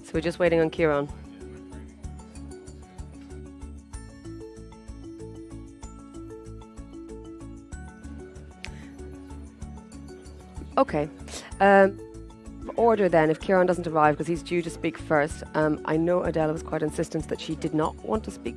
So we're just waiting on Kieran. Okay. Order then, if Kieran doesn't arrive, because he's due to speak first. I know Adela was quite insistent that she did not want to speak.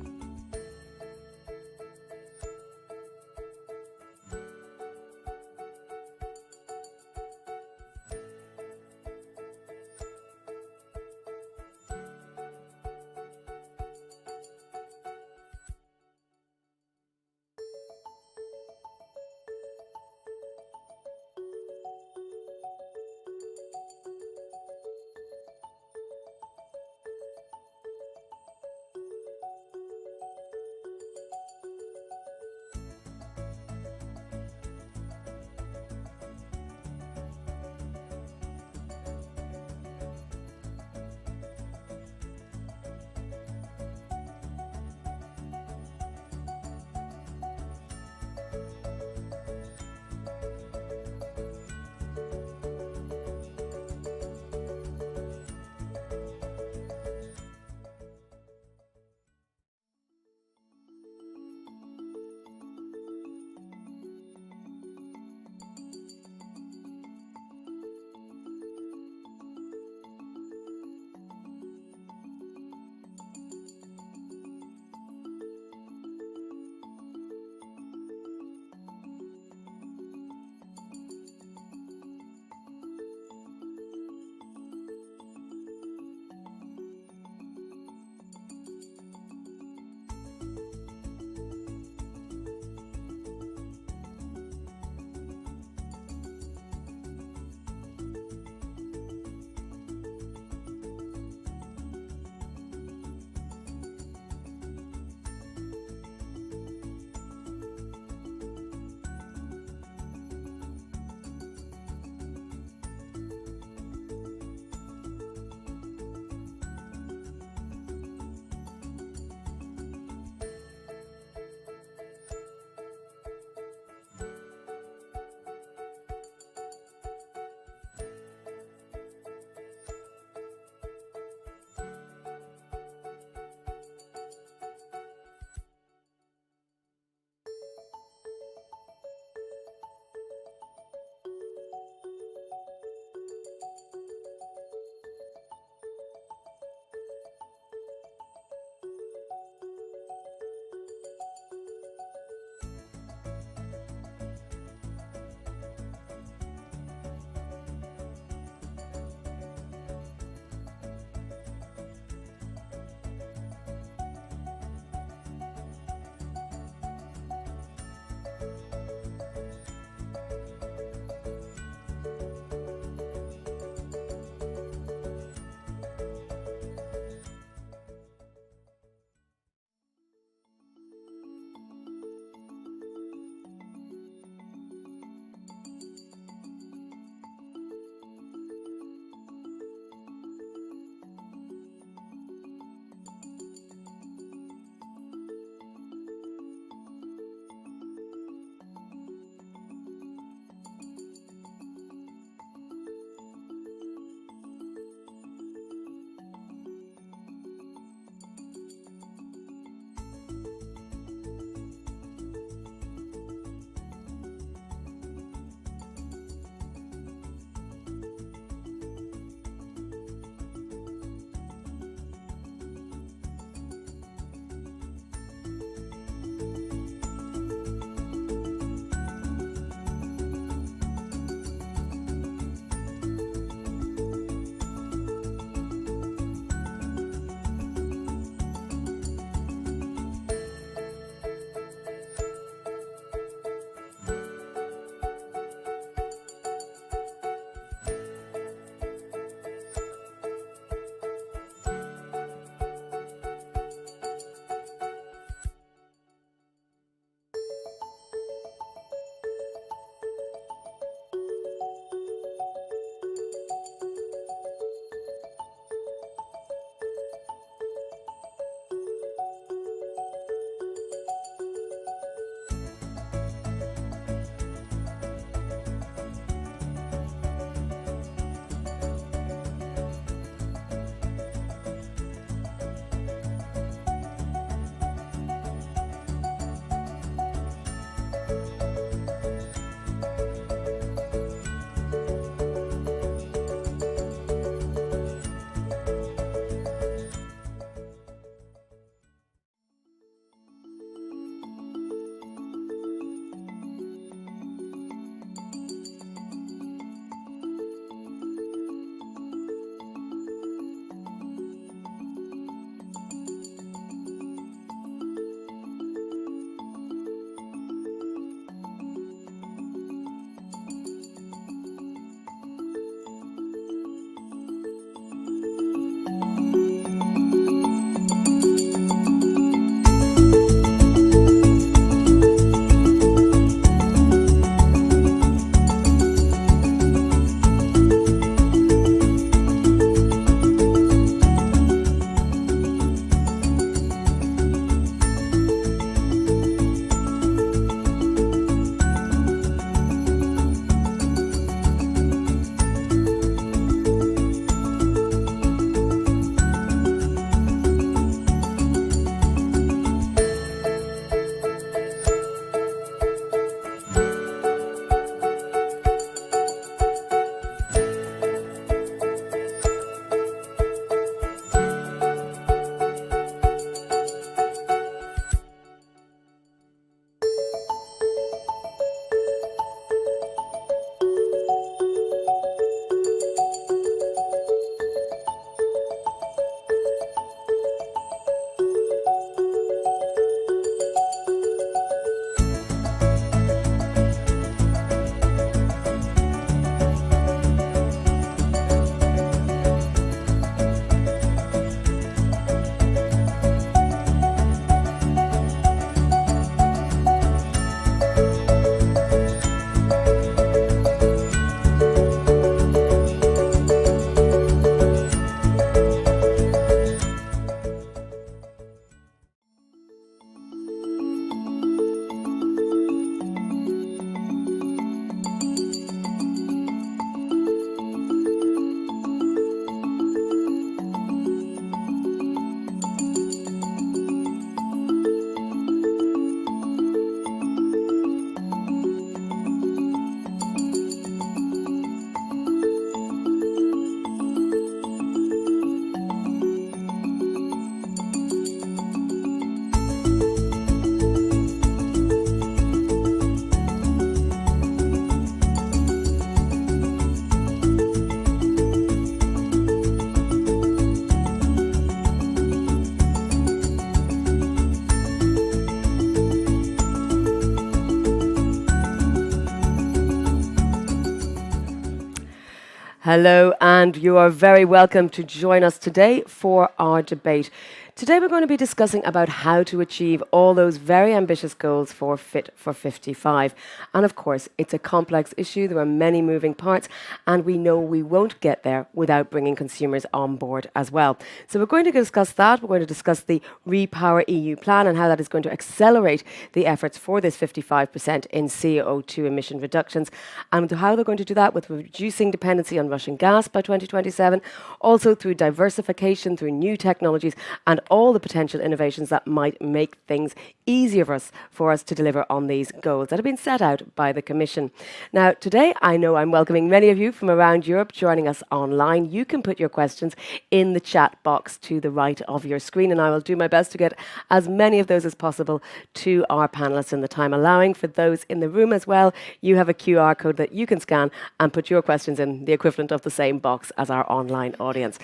Hello, and you are very welcome to join us today for our debate. Today we're going to be discussing about how to achieve all those very ambitious goals for Fit for 55. And of course, it's a complex issue. There are many moving parts, and we know we won't get there without bringing consumers on board as well. So we're going to discuss that. We're going to discuss the RePower EU plan and how that is going to accelerate the efforts for this 55% in CO2 emission reductions, and how they're going to do that with reducing dependency on Russian gas by 2027, also through diversification, through new technologies, and all the potential innovations that might make things easier for us to deliver on these goals that have been set out by the Commission. Now, today, I know I'm welcoming many of you from around Europe joining us online. You can put your questions in the chat box to the right of your screen, and I will do my best to get as many of those as possible to our panelists in the time allowing. For those in the room as well, you have a QR code that you can scan and put your questions in the equivalent of the same box as our online audience.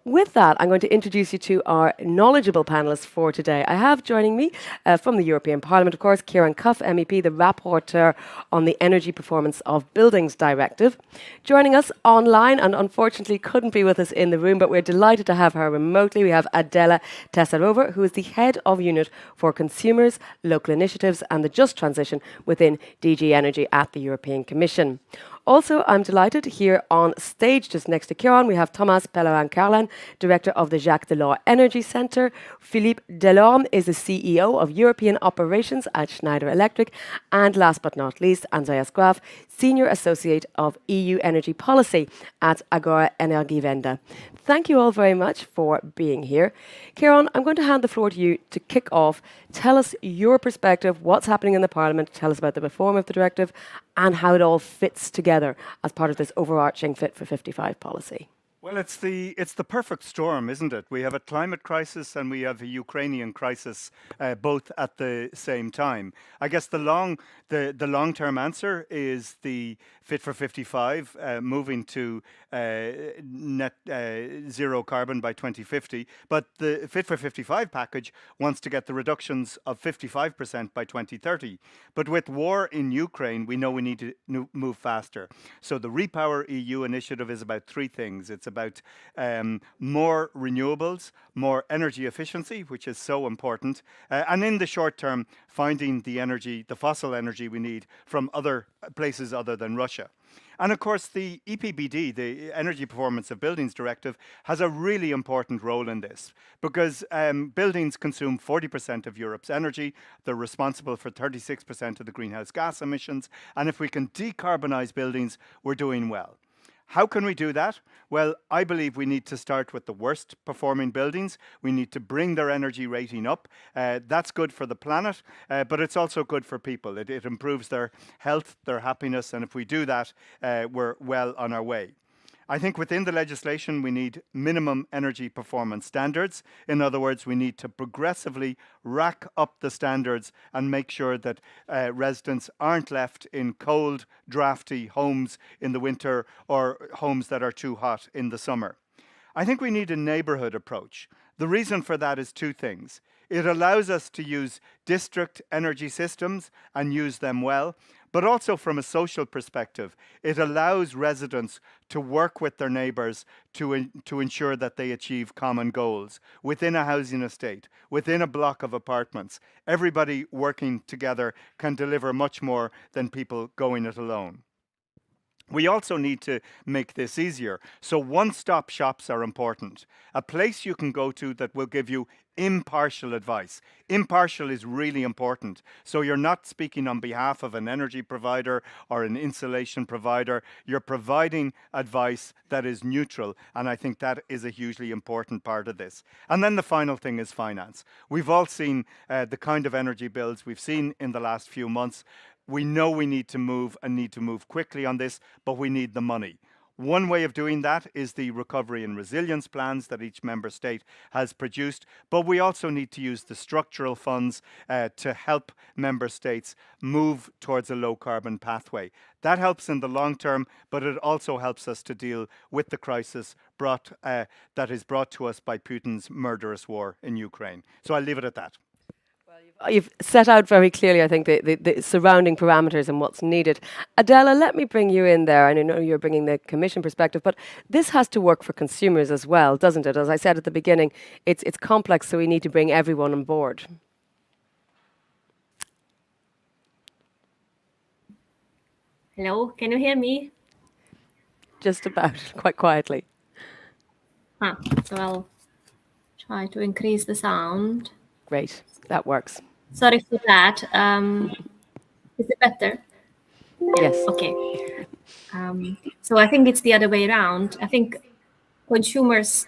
With that, I'm going to introduce you to our knowledgeable panellists for today. I have joining me from the European Parliament, of course, Kieran Cuff, MEP, the rapporteur on the Energy Performance of Buildings Directive. Joining us online, and unfortunately couldn't be with us in the room, but we're delighted to have her remotely. We have Adela Tesarova, who is the Head of Unit for Consumers, Local Initiatives and the Just Transition within DG Energy at the European Commission. Also, I'm delighted here on stage, just next to Kieran, we have Thomas Pellerin-Carlin, Director of the Jacques Delors Energy Centre. Philippe Delorme is the CEO of European Operations at Schneider Electric. And last but not least, Andreas Graf, Senior Associate of EU Energy Policy at Agora Energiewende. Thank you all very much for being here. Kieran, I'm going to hand the floor to you to kick off. Tell us your perspective, what's happening in the Parliament, tell us about the reform of the directive and how it all fits together as part of this overarching Fit for 55 policy. Well, it's the perfect storm, isn't it? We have a climate crisis and we have a Ukrainian crisis, both at the same time. I guess the long-term answer is the Fit for 55, moving to net zero carbon by 2050. But the Fit for 55 package wants to get the reductions of 55% by 2030. But with war in Ukraine, we know we need to move faster. So the RePower EU initiative is about three things. It's about more renewables, more energy efficiency, which is so important, and in the short term, finding the fossil energy we need from other places other than Russia. And of course, the EPBD, the Energy Performance of Buildings Directive, has a really important role in this because buildings consume 40% of Europe's energy. They're responsible for 36% of the greenhouse gas emissions. And if we can decarbonize buildings, we're doing well. How can we do that? Well, I believe we need to start with the worst performing buildings. We need to bring their energy rating up. That's good for the planet, but it's also good for people. It improves their health, their happiness, and if we do that, we're well on our way. I think within the legislation, we need minimum energy performance standards. In other words, we need to progressively rack up the standards and make sure that residents aren't left in cold, drafty homes in the winter or homes that are too hot in the summer. I think we need a neighbourhood approach. The reason for that is two things. It allows us to use district energy systems and use them well, but also from a social perspective, it allows residents to work with their neighbours to ensure that they achieve common goals within a housing estate, within a block of apartments. Everybody working together can deliver much more than people going it alone. We also need to make this easier. So one-stop shops are important. A place you can go to that will give you impartial advice. Impartial is really important. So you're not speaking on behalf of an energy provider or an insulation provider. You're providing advice that is neutral. And I think that is a hugely important part of this. And then the final thing is finance. We've all seen the kind of energy bills we've seen in the last few months. We know we need to move and need to move quickly on this, but we need the money. One way of doing that is the recovery and resilience plans that each member state has produced, but we also need to use the structural funds to help member states move towards a low carbon pathway. That helps in the long term, but it also helps us to deal with the crisis that is brought to us by Putin's murderous war in Ukraine. So I'll leave it at that. you've set out very clearly, I think, the surrounding parameters and what's needed. Adela, let me bring you in there. And I know you're bringing the Commission perspective, but this has to work for consumers as well, doesn't it? As I said at the beginning, it's complex, so we need to bring everyone on board. Hello, can you hear me? Just about, quite quietly. So I'll try to increase the sound. Great, that works. Sorry for that. Is it better? Yeah, Yes. okay. So I think it's the other way around. I think consumers,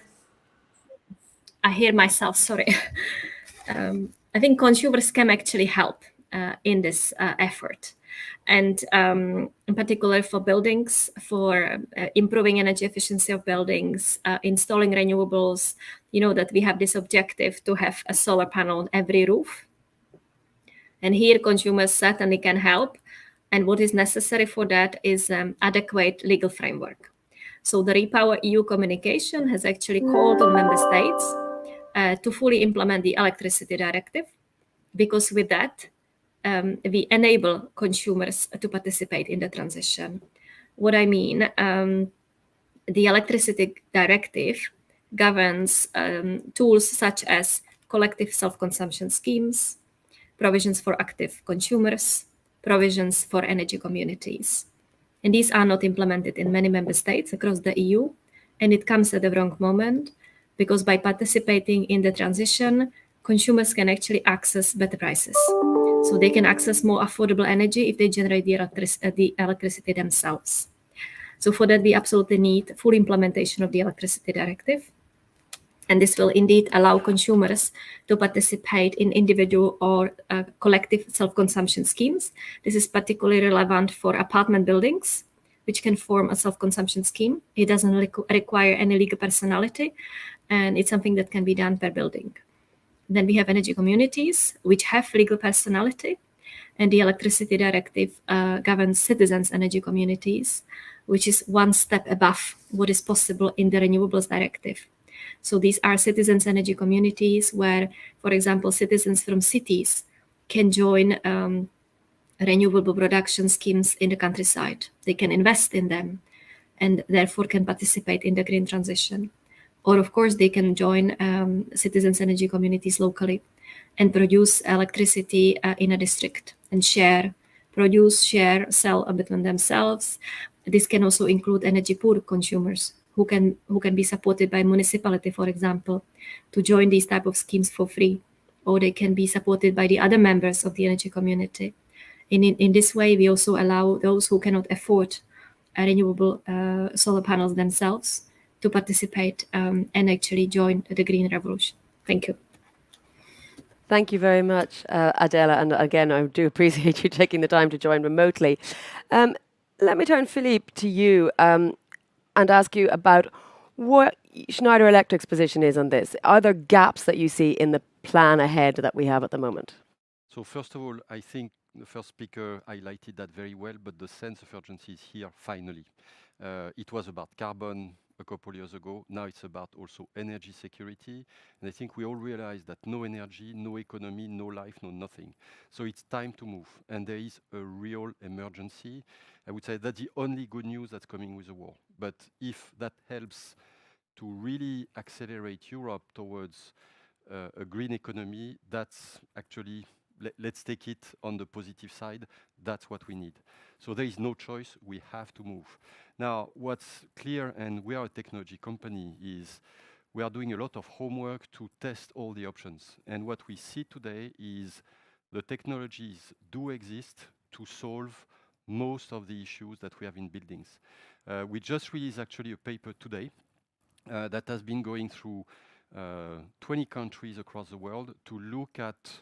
I hear myself, sorry. I think consumers can actually help in this effort. And in particular for buildings, for improving energy efficiency of buildings, installing renewables, you know that we have this objective to have a solar panel on every roof. And here consumers certainly can help. And what is necessary for that is adequate legal framework. So the RePowerEU communication has actually called on member states to fully implement the electricity directive, because with that, we enable consumers to participate in the transition. What I mean, the electricity directive governs tools such as collective self-consumption schemes, provisions for active consumers, provisions for energy communities. And these are not implemented in many member states across the EU, and it comes at the wrong moment, because by participating in the transition, consumers can actually access better prices. So they can access more affordable energy if they generate the electricity themselves. So for that, we absolutely need full implementation of the electricity directive. And this will indeed allow consumers to participate in individual or collective self-consumption schemes. This is particularly relevant for apartment buildings, which can form a self-consumption scheme. It doesn't require any legal personality, and it's something that can be done per building. Then we have energy communities, which have legal personality, and the electricity directive governs citizens' energy communities, which is one step above what is possible in the renewables directive. So these are citizens' energy communities where, for example, citizens from cities can join renewable production schemes in the countryside. They can invest in them and therefore can participate in the green transition. Or, of course, they can join citizens' energy communities locally and produce electricity in a district and produce, share, sell between themselves. This can also include energy poor consumers who can be supported by municipality, for example, to join these type of schemes for free, or they can be supported by the other members of the energy community. In this way, we also allow those who cannot afford renewable solar panels themselves to participate and actually join the green revolution. Thank you. Thank you very much, Adela. And again, I do appreciate you taking the time to join remotely. Let me turn, Philippe, to you and ask you about what Schneider Electric's position is on this. Are there gaps that you see in the plan ahead that we have at the moment? So first of all, I think the first speaker highlighted that very well, but the sense of urgency is here finally. It was about carbon a couple of years ago. Now it's about also energy security. And I think we all realize that no energy, no economy, no life, no nothing. So it's time to move. And there is a real emergency. I would say that's the only good news that's coming with the war. But if that helps to really accelerate Europe towards a green economy, that's actually, let's take it on the positive side. That's what we need. So there is no choice. We have to move. Now, what's clear, and we are a technology company, is we are doing a lot of homework to test all the options. And what we see today is the technologies do exist to solve most of the issues that we have in buildings. We just released actually a paper today that has been going through 20 countries across the world to look at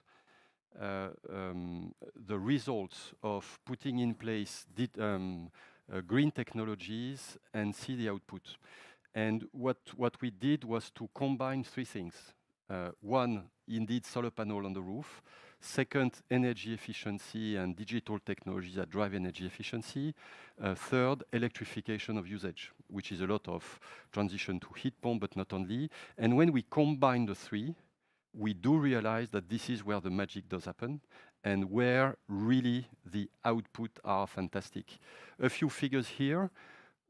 the results of putting in place green technologies and see the output. And what we did was to combine three things. One, indeed, solar panel on the roof. Second, energy efficiency and digital technologies that drive energy efficiency. Third, electrification of usage, which is a lot of transition to heat pump, but not only. And when we combine the three, we do realize that this is where the magic does happen and where really the output are fantastic. A few figures here.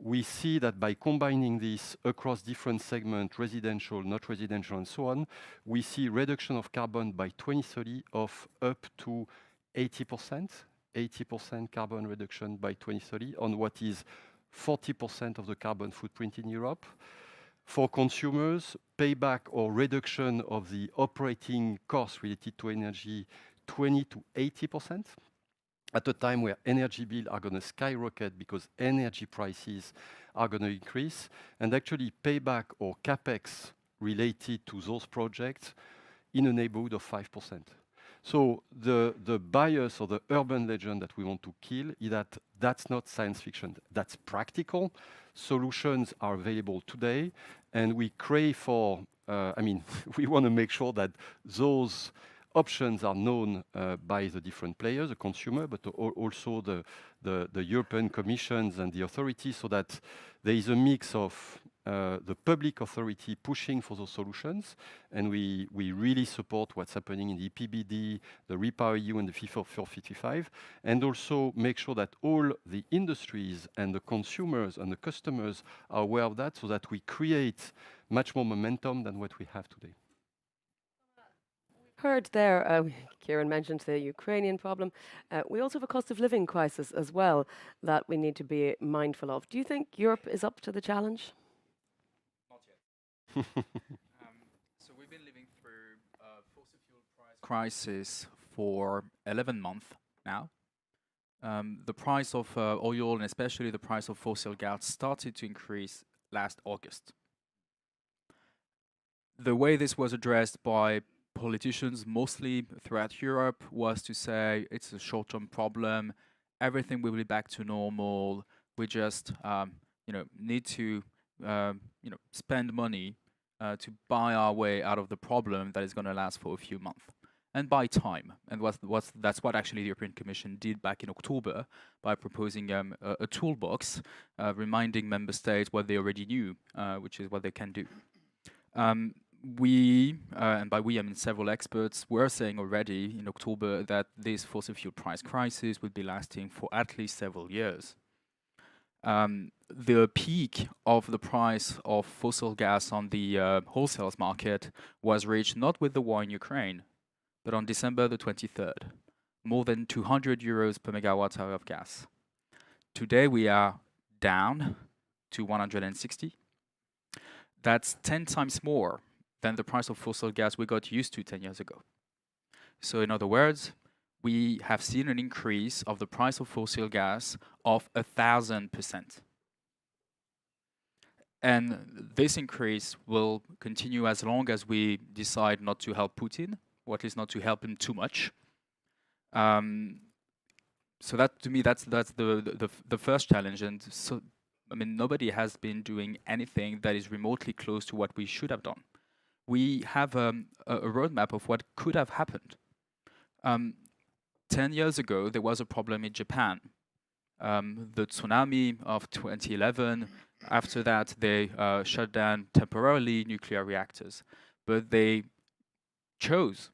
We see that by combining this across different segments, residential, not residential, and so on, we see reduction of carbon by 2030 of up to 80%, 80% carbon reduction by 2030 on what is 40% of the carbon footprint in Europe. For consumers, payback or reduction of the operating costs related to energy, 20 to 80%. At a time where energy bills are going to skyrocket because energy prices are going to increase, and actually payback or capex related to those projects in a neighborhood of 5%. So the bias or the urban legend that we want to kill is that that's not science fiction. That's practical. Solutions are available today, and we crave for, we want to make sure that those options are known by the different players, the consumer, but also the European Commissions and the authorities, so that there is a mix of the public authority pushing for those solutions, and we really support what's happening in the EPBD, the RePowerEU, and the Fit for 55, and also make sure that all the industries and the consumers and the customers are aware of that, so that we create much more momentum than what we have today. Heard there, Kieran mentioned the Ukrainian problem. We also have a cost of living crisis as well that we need to be mindful of. Do you think Europe is up to the challenge? Not yet. So we've been living through a fossil fuel price crisis for 11 months now. The price of oil and especially the price of fossil gas started to increase last August. The way this was addressed by politicians mostly throughout Europe was to say it's a short-term problem, everything will be back to normal, we just need to spend money to buy our way out of the problem that is going to last for a few months and buy time. And that's what actually the European Commission did back in October by proposing a toolbox reminding member states what they already knew, which is what they can do. We, and by we I mean several experts, were saying already in October that this fossil fuel price crisis would be lasting for at least several years. The peak of the price of fossil gas on the wholesale market was reached not with the war in Ukraine, but on December the 23rd, more than 200 euros per megawatt hour of gas. Today we are down to 160. That's 10 times more than the price of fossil gas we got used to 10 years ago. So in other words, we have seen an increase of the price of fossil gas of 1,000%. And this increase will continue as long as we decide not to help Putin, or at least not to help him too much. So that, to me, that's the first challenge. And so, I mean, nobody has been doing anything that is remotely close to what we should have done. We have a roadmap of what could have happened. 10 years ago, there was a problem in Japan. The tsunami of 2011, after that, they shut down temporarily nuclear reactors. But they chose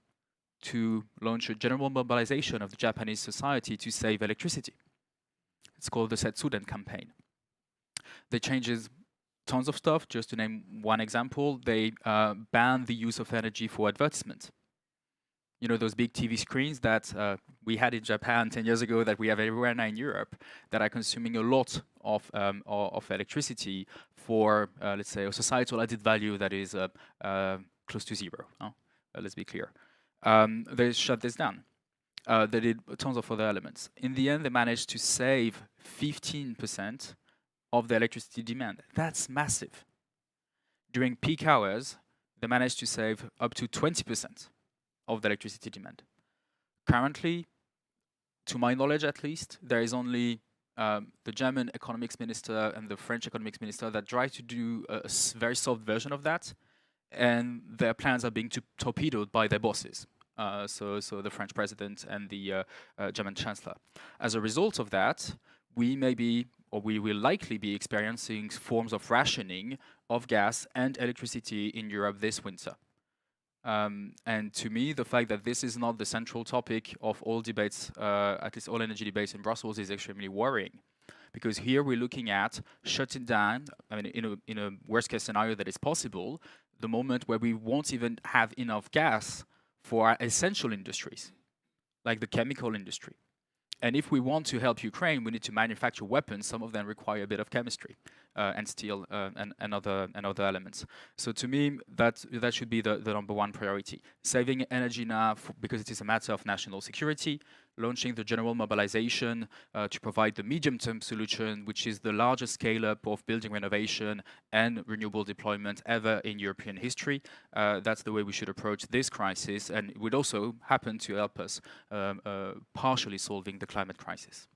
to launch a general mobilization of the Japanese society to save electricity. It's called the Setsuden campaign. They changes tons of stuff. Just to name one example, they banned the use of energy for advertisement. You know, those big TV screens that we had in Japan 10 years ago that we have everywhere now in Europe that are consuming a lot of electricity for, let's say, a societal added value that is close to zero. Let's be clear. They shut this down. They did tons of other elements. In the end, they managed to save 15% of the electricity demand. That's massive. During peak hours, they managed to save up to 20% of the electricity demand. Currently, to my knowledge at least, there is only the German economics minister and the French economics minister that try to do a very soft version of that, and their plans are being torpedoed by their bosses. So the French president and the German chancellor. As a result of that, we will likely be experiencing forms of rationing of gas and electricity in Europe this winter. And to me, the fact that this is not the central topic of all debates, at least all energy debates in Brussels, is extremely worrying. Because here we're looking at shutting down, I mean, in a worst case scenario that is possible, the moment where we won't even have enough gas for our essential industries, like the chemical industry. And if we want to help Ukraine, we need to manufacture weapons. Some of them require a bit of chemistry and steel and other elements. So to me, that should be the number one priority. Saving energy now because it is a matter of national security, launching the general mobilization to provide the medium-term solution, which is the largest scale-up of building renovation and renewable deployment ever in European history. That's the way we should approach this crisis, and it would also happen to help us partially solving the climate crisis.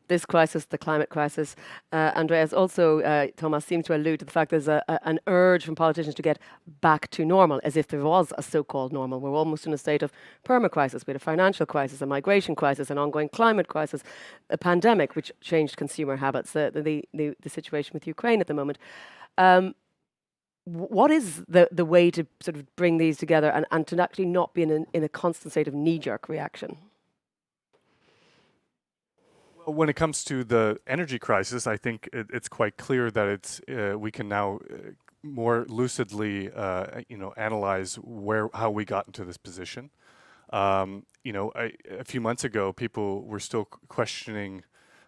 This crisis, the climate crisis, Andreas, also, Thomas, seems to allude to the fact there's an urge from politicians to get back to normal, as if there was a so-called normal. We're almost in a state of perma-crisis. We had a financial crisis, a migration crisis, an ongoing climate crisis, a pandemic which changed consumer habits, the situation with Ukraine at the moment. What is the way to sort of bring these together and to actually not be in a constant state of knee-jerk reaction? When it comes to the energy crisis, I think it's quite clear that we can now more lucidly, analyze how we got into this position. A few months ago, people were still questioning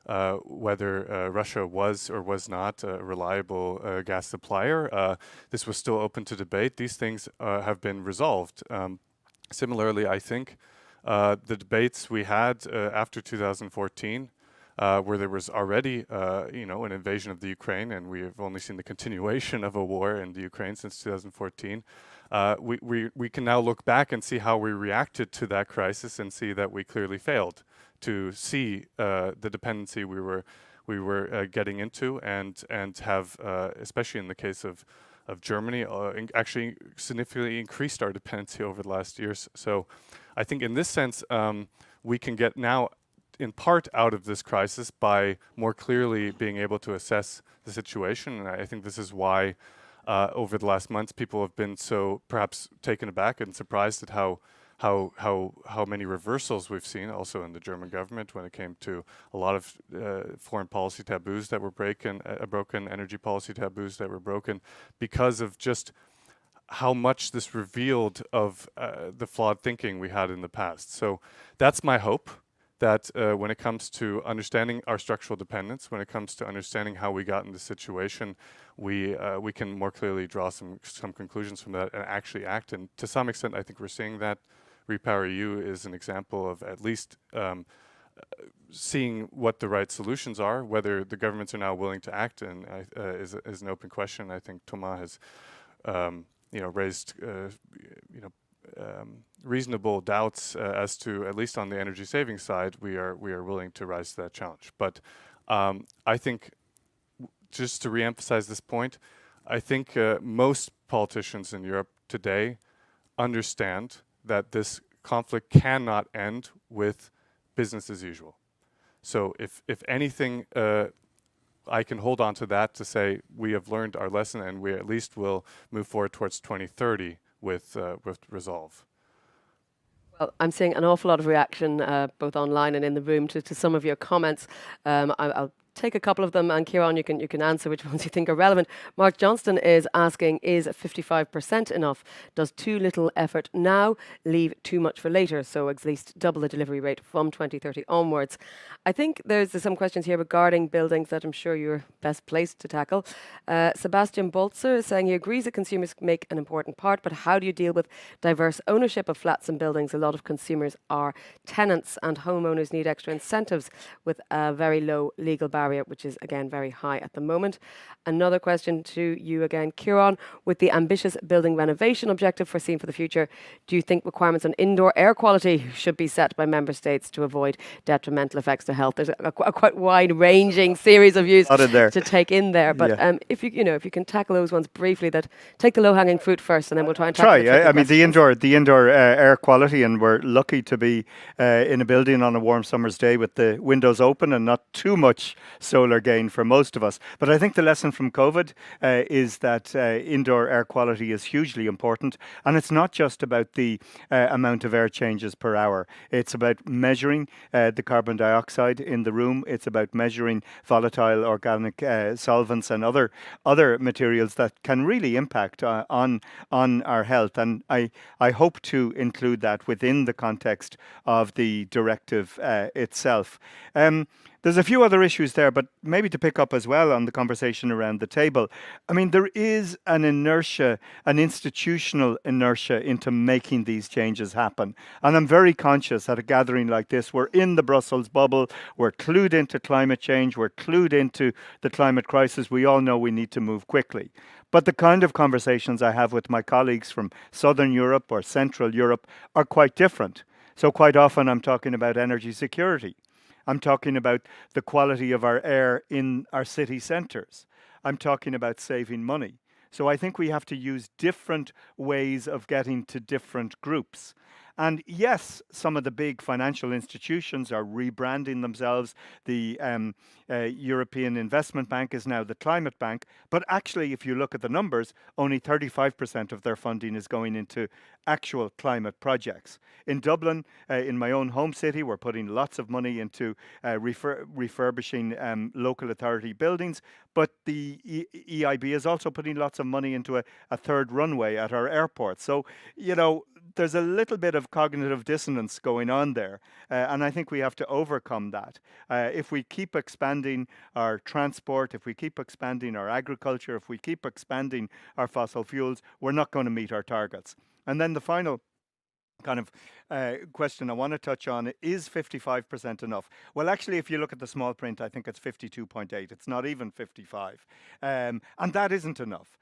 whether Russia was or was not a reliable gas supplier. This was still open to debate. These things have been resolved. Similarly, I think the debates we had after 2014. Where there was already, an invasion of the Ukraine, and we have only seen the continuation of a war in the Ukraine since 2014. We can now look back and see how we reacted to that crisis and see that we clearly failed to see the dependency we were getting into, and have, especially in the case of Germany, actually significantly increased our dependency over the last years. So I think in this sense, we can get now in part out of this crisis by more clearly being able to assess the situation. And I think this is why over the last months people have been so perhaps taken aback and surprised at how many reversals we've seen also in the German government when it came to a lot of foreign policy taboos that were broken, energy policy taboos that were broken, because of just how much this revealed of the flawed thinking we had in the past. So that's my hope, that when it comes to understanding our structural dependence, when it comes to understanding how we got in this situation, we can more clearly draw some conclusions from that and actually act. And to some extent, I think we're seeing that. RePowerEU is an example of at least seeing what the right solutions are. Whether the governments are now willing to act and is an open question. I think Thomas has raised reasonable doubts as to, at least on the energy saving side, we are willing to rise to that challenge. But I think, just to reemphasize this point, I think most politicians in Europe today understand that this conflict cannot end with business as usual. So if anything, I can hold on to that to say we have learned our lesson, and we at least will move forward towards 2030 with resolve. Well, I'm seeing an awful lot of reaction, both online and in the room, to some of your comments. I'll take a couple of them, and Kieran, you can answer which ones you think are relevant. Mark Johnston is asking, is 55% enough? Does too little effort now leave too much for later? So at least double the delivery rate from 2030 onwards. I think there's some questions here regarding buildings that I'm sure you're best placed to tackle. Sebastian Bolzer is saying he agrees that consumers make an important part, but how do you deal with diverse ownership of flats and buildings? A lot of consumers are tenants, and homeowners need extra incentives with a very low legal barrier, which is again very high at the moment. Another question to you again, Kieran. With the ambitious building renovation objective foreseen for the future, do you think requirements on indoor air quality should be set by member states to avoid detrimental effects to health? There's a quite wide-ranging series of views to take in there. But if you can tackle those ones briefly, that take the low-hanging fruit first, and then we'll try and tackle I mean, the indoor air quality, and we're lucky to be in a building on a warm summer's day with the windows open and not too much solar gain for most of us. But I think the lesson from COVID is that indoor air quality is hugely important. And it's not just about the amount of air changes per hour. It's about measuring the carbon dioxide in the room. It's about measuring volatile organic solvents and other materials that can really impact on our health. And I hope to include that within the context of the directive itself. There's a few other issues there, but maybe to pick up as well on the conversation around the table. I mean, there is an inertia, an institutional inertia into making these changes happen. And I'm very conscious at a gathering like this, we're in the Brussels bubble, we're clued into climate change, we're clued into the climate crisis. We all know we need to move quickly. But the kind of conversations I have with my colleagues from Southern Europe or Central Europe are quite different. So quite often I'm talking about energy security. I'm talking about the quality of our air in our city centres. I'm talking about saving money. So I think we have to use different ways of getting to different groups. And yes, some of the big financial institutions are rebranding themselves. The European Investment Bank is now the Climate Bank. But actually, if you look at the numbers, only 35% of their funding is going into actual climate projects. In Dublin, in my own home city, we're putting lots of money into refurbishing local authority buildings. But the EIB is also putting lots of money into a third runway at our airport. So, you know, there's a little bit of cognitive dissonance going on there. And I think we have to overcome that. If we keep expanding our transport, if we keep expanding our agriculture, if we keep expanding our fossil fuels, we're not going to meet our targets. And then the final kind of question I want to touch on, is 55% enough? Well, actually, if you look at the small print, I think it's 52.8. It's not even 55. And that isn't enough.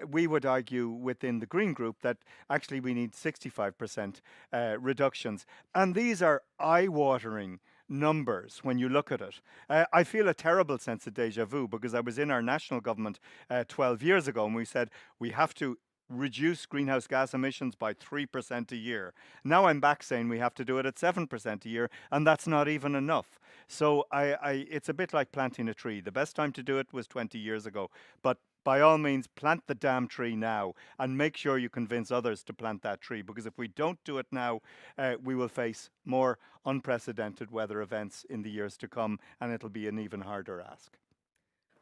We would argue within the Green Group that actually we need 65% reductions. And these are eye-watering numbers when you look at it. I feel a terrible sense of deja vu because I was in our national government 12 years ago and we said we have to reduce greenhouse gas emissions by 3% a year. Now I'm back saying we have to do it at 7% a year, and that's not even enough. So it's a bit like planting a tree. The best time to do it was 20 years ago, but by all means, plant the damn tree now and make sure you convince others to plant that tree, because if we don't do it now, we will face more unprecedented weather events in the years to come, and it'll be an even harder ask.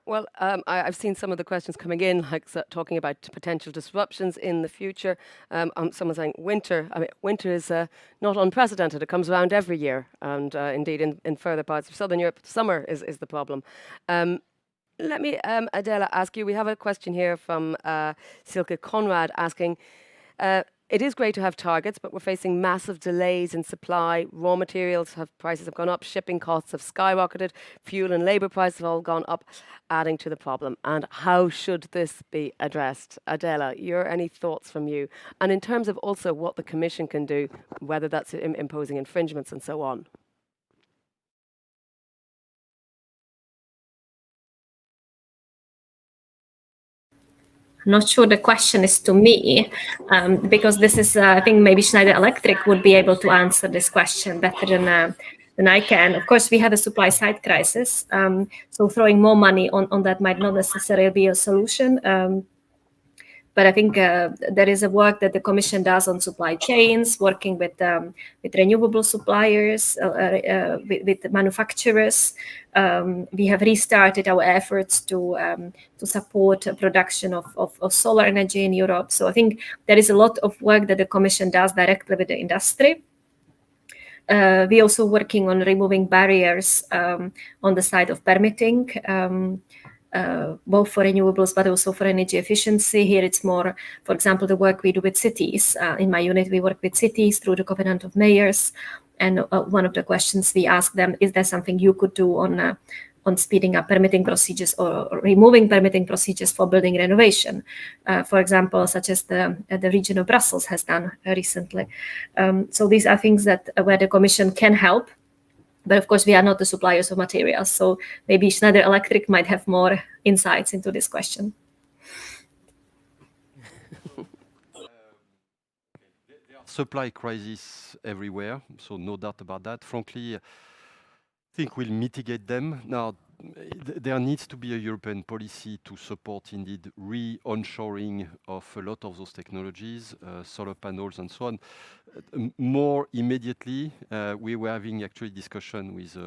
Well, I've seen some of the questions coming in, like talking about potential disruptions in the future. Someone saying winter. I mean, winter is not unprecedented. It comes around every year, and indeed in further parts of Southern Europe, summer is the problem. Let me, Adela, ask you. We have a question here from Silke Conrad asking. It is great to have targets, but we're facing massive delays in supply. Raw materials prices have gone up, shipping costs have skyrocketed, fuel and labour prices have all gone up, adding to the problem. And how should this be addressed? Adela, any thoughts from you? And in terms of also what the Commission can do, whether that's imposing infringements and so on. I'm not sure the question is to me, because this is, I think maybe Schneider Electric would be able to answer this question better than I can. Of course, we have a supply side crisis, so throwing more money on that might not necessarily be a solution. But I think there is a work that the Commission does on supply chains, working with renewable suppliers, with manufacturers. We have restarted our efforts to support production of solar energy in Europe. So I think there is a lot of work that the Commission does directly with the industry. We're also working on removing barriers on the side of permitting. Both for renewables, but also for energy efficiency. Here it's more, for example, the work we do with cities. In my unit, we work with cities through the Covenant of Mayors. And one of the questions we ask them, is there something you could do on speeding up permitting procedures or removing permitting procedures for building renovation? For example, such as the region of Brussels has done recently. So these are things that where the Commission can help. But of course, we are not the suppliers of materials. So maybe Schneider Electric might have more insights into this question. There are supply crises everywhere, so no doubt about that. Frankly, I think we'll mitigate them. Now, there needs to be a European policy to support indeed re-onshoring of a lot of those technologies, solar panels and so on. More immediately, we were having actually discussion with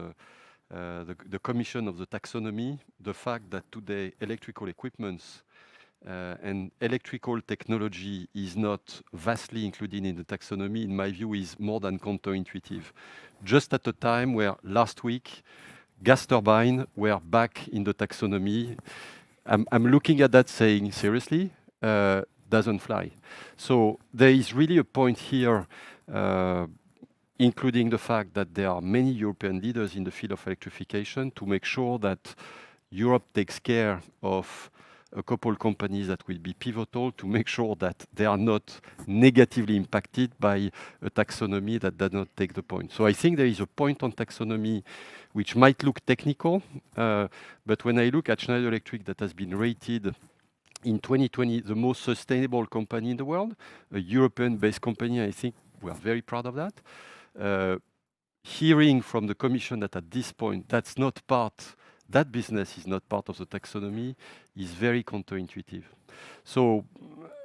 the Commission of the Taxonomy, the fact that today electrical equipments and electrical technology is not vastly included in the taxonomy, in my view, is more than counterintuitive. Just at a time where last week, gas turbines were back in the taxonomy. I'm looking at that saying, seriously, doesn't fly. So there is really a point here, including the fact that there are many European leaders in the field of electrification to make sure that Europe takes care of a couple companies that will be pivotal to make sure that they are not negatively impacted by a taxonomy that does not take the point. So I think there is a point on taxonomy which might look technical, but when I look at Schneider Electric that has been rated in 2020 the most sustainable company in the world, a European-based company, I think we are very proud of that. Hearing from the Commission that at this point that business is not part of the taxonomy is very counterintuitive. So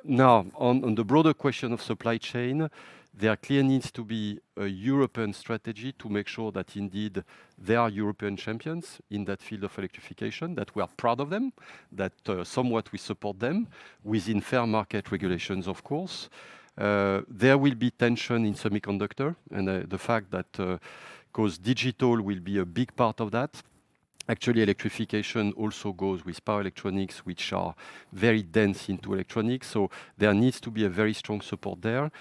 now, on the broader question of supply chain, there clearly needs to be a European strategy to make sure that indeed there are European champions in that field of electrification, that we are proud of them, that somewhat we support them within fair market regulations, of course. There will be tension in semiconductor, and the fact that because digital will be a big part of that. Actually, electrification also goes with power electronics, which are very dense into electronics. So there needs to be a very strong support there.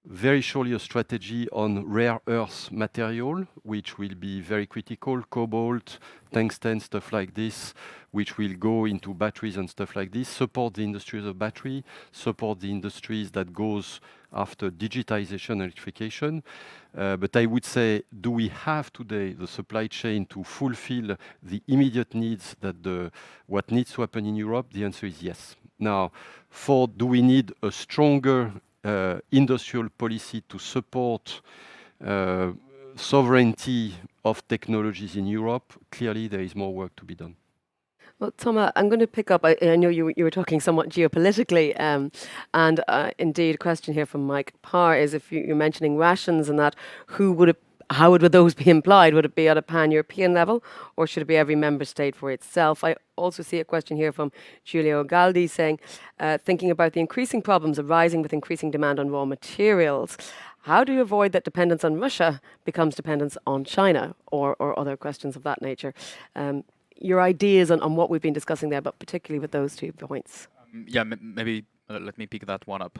Very surely a strategy on rare earth material, which will be very critical, cobalt, tungsten, stuff like this, which will go into batteries and stuff like this, support the industries of battery, support the industries that goes after digitization, electrification. But I would say, do we have today the supply chain to fulfill the immediate needs that what needs to happen in Europe? The answer is yes. Now, do we need a stronger industrial policy to support sovereignty of technologies in Europe? Clearly, there is more work to be done. Well, Thomas, I'm going to pick up. I know you were talking somewhat geopolitically, and indeed, a question here from Mike Parr is if you're mentioning rations and that, how would those be implied? Would it be at a pan-European level, or should it be every member state for itself? I also see a question here from Giulio Galdi saying, thinking about the increasing problems arising with increasing demand on raw materials, how do you avoid that dependence on Russia becomes dependence on China, or other questions of that nature? Your ideas on what we've been discussing there, but particularly with those 2 points. Yeah, maybe let me pick that one up.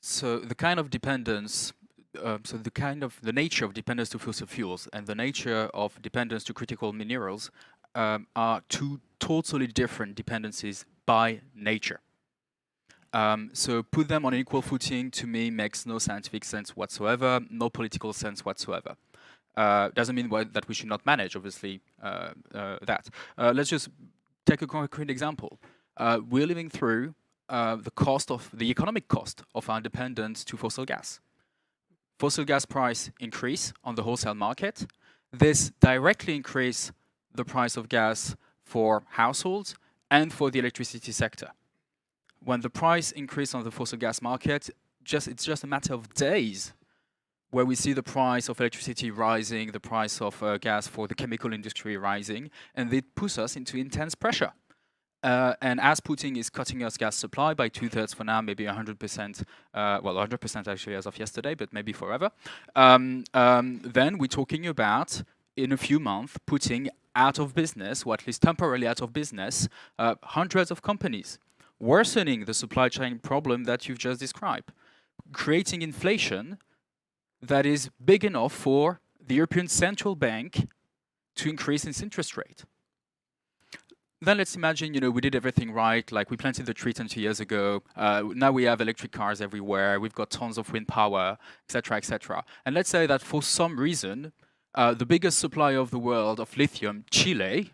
So the kind of dependence, the nature of dependence to fossil fuels and the nature of dependence to critical minerals are 2 totally different dependencies by nature. So put them on equal footing to me makes no scientific sense whatsoever, no political sense whatsoever. Doesn't mean that we should not manage, obviously, that. Let's just take a concrete example. We're living through the economic cost of our dependence to fossil gas. Fossil gas price increase on the wholesale market. This directly increase the price of gas for households and for the electricity sector. When the price increase on the fossil gas market, it's just a matter of days where we see the price of electricity rising, the price of gas for the chemical industry rising, and it puts us into intense pressure. And as Putin is cutting us gas supply by 2/3 for now, maybe 100%, well, 100% actually as of yesterday, but maybe forever, then we're talking about, in a few months, putting out of business, or at least temporarily out of business, hundreds of companies, worsening the supply chain problem that you've just described, creating inflation that is big enough for the European Central Bank to increase its interest rate. Then let's imagine, we did everything right, like we planted the tree 20 years ago. Now we have electric cars everywhere. We've got tons of wind power, etc., etc. And let's say that for some reason, the biggest supplier of the world of lithium, Chile,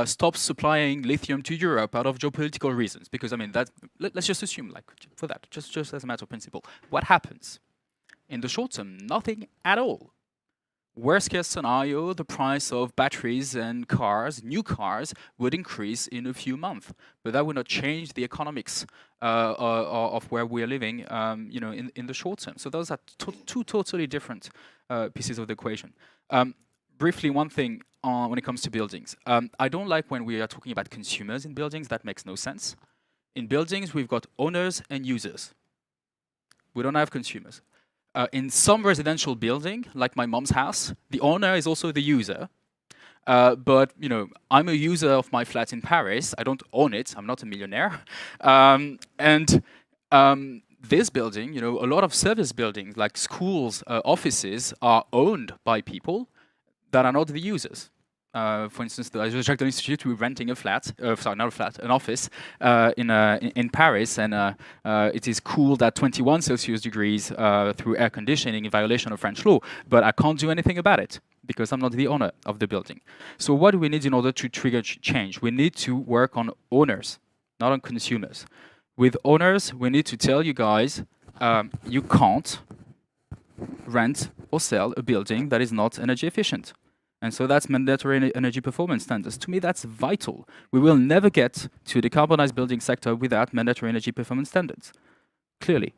stops supplying lithium to Europe out of geopolitical reasons. Because, I mean, let's just assume, like, for that, just as a matter of principle. What happens? In the short term, nothing at all. Worst case scenario, the price of batteries and cars, new cars, would increase in a few months, but that would not change the economics of where we are living, in the short term. So those are two totally different pieces of the equation. Briefly, one thing when it comes to buildings. I don't like when we are talking about consumers in buildings. That makes no sense. In buildings, we've got owners and users. We don't have consumers. In some residential building, like my mom's house, the owner is also the user. But I'm a user of my flat in Paris. I don't own it. I'm not a millionaire. This building, a lot of service buildings like schools, offices are owned by people that are not the users. For instance, the Jacques Institute, we're renting a flat, sorry, not a flat, an office in Paris, and it is cooled at 21 Celsius degrees through air conditioning in violation of French law, but I can't do anything about it because I'm not the owner of the building. So what do we need in order to trigger change? We need to work on owners, not on consumers. With owners, we need to tell you guys, you can't rent or sell a building that is not energy efficient. And so that's mandatory energy performance standards. To me, that's vital. We will never get to a decarbonized building sector without mandatory energy performance standards, clearly.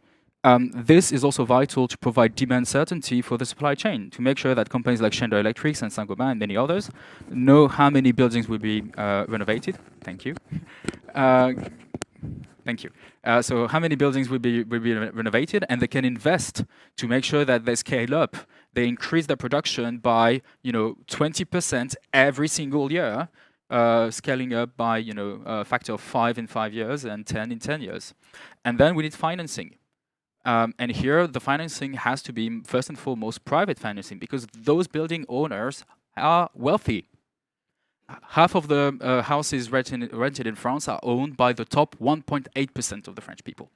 This is also vital to provide demand certainty for the supply chain, to make sure that companies like Schneider Electric and Saint-Gobain and many others know how many buildings will be renovated. Thank you. Thank you. So how many buildings will be renovated, and they can invest to make sure that they scale up. They increase their production by 20% every single year, scaling up by a factor of 5 in 5 years and 10 in 10 years. And then we need financing. And here the financing has to be first and foremost private financing, because those building owners are wealthy. Half of the houses rented in France are owned by the top 1.8% of the French people.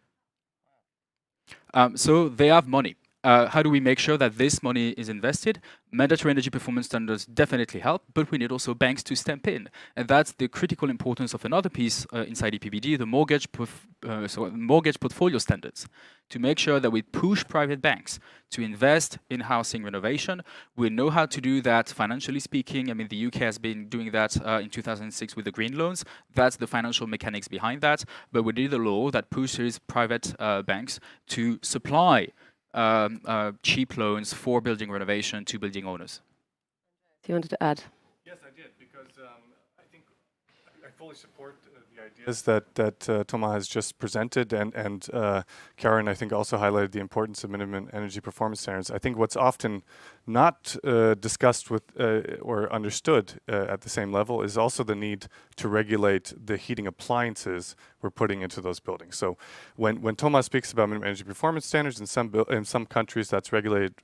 So they have money. How do we make sure that this money is invested? Mandatory energy performance standards definitely help, but we need also banks to step in. And that's the critical importance of another piece inside EPBD, the mortgage portfolio standards, to make sure that we push private banks to invest in housing renovation. We know how to do that financially speaking. I mean, the UK has been doing that in 2006 with the green loans. That's the financial mechanics behind that. But we need a law that pushes private banks to supply cheap loans for building renovation to building owners. Do you wanted to add? Yes, I did, because I think I fully support the ideas that Thomas has just presented, and Karen, I think, also highlighted the importance of minimum energy performance standards. I think what's often not discussed with or understood at the same level is also the need to regulate the heating appliances we're putting into those buildings. So when Thomas speaks about minimum energy performance standards, in some countries that's regulated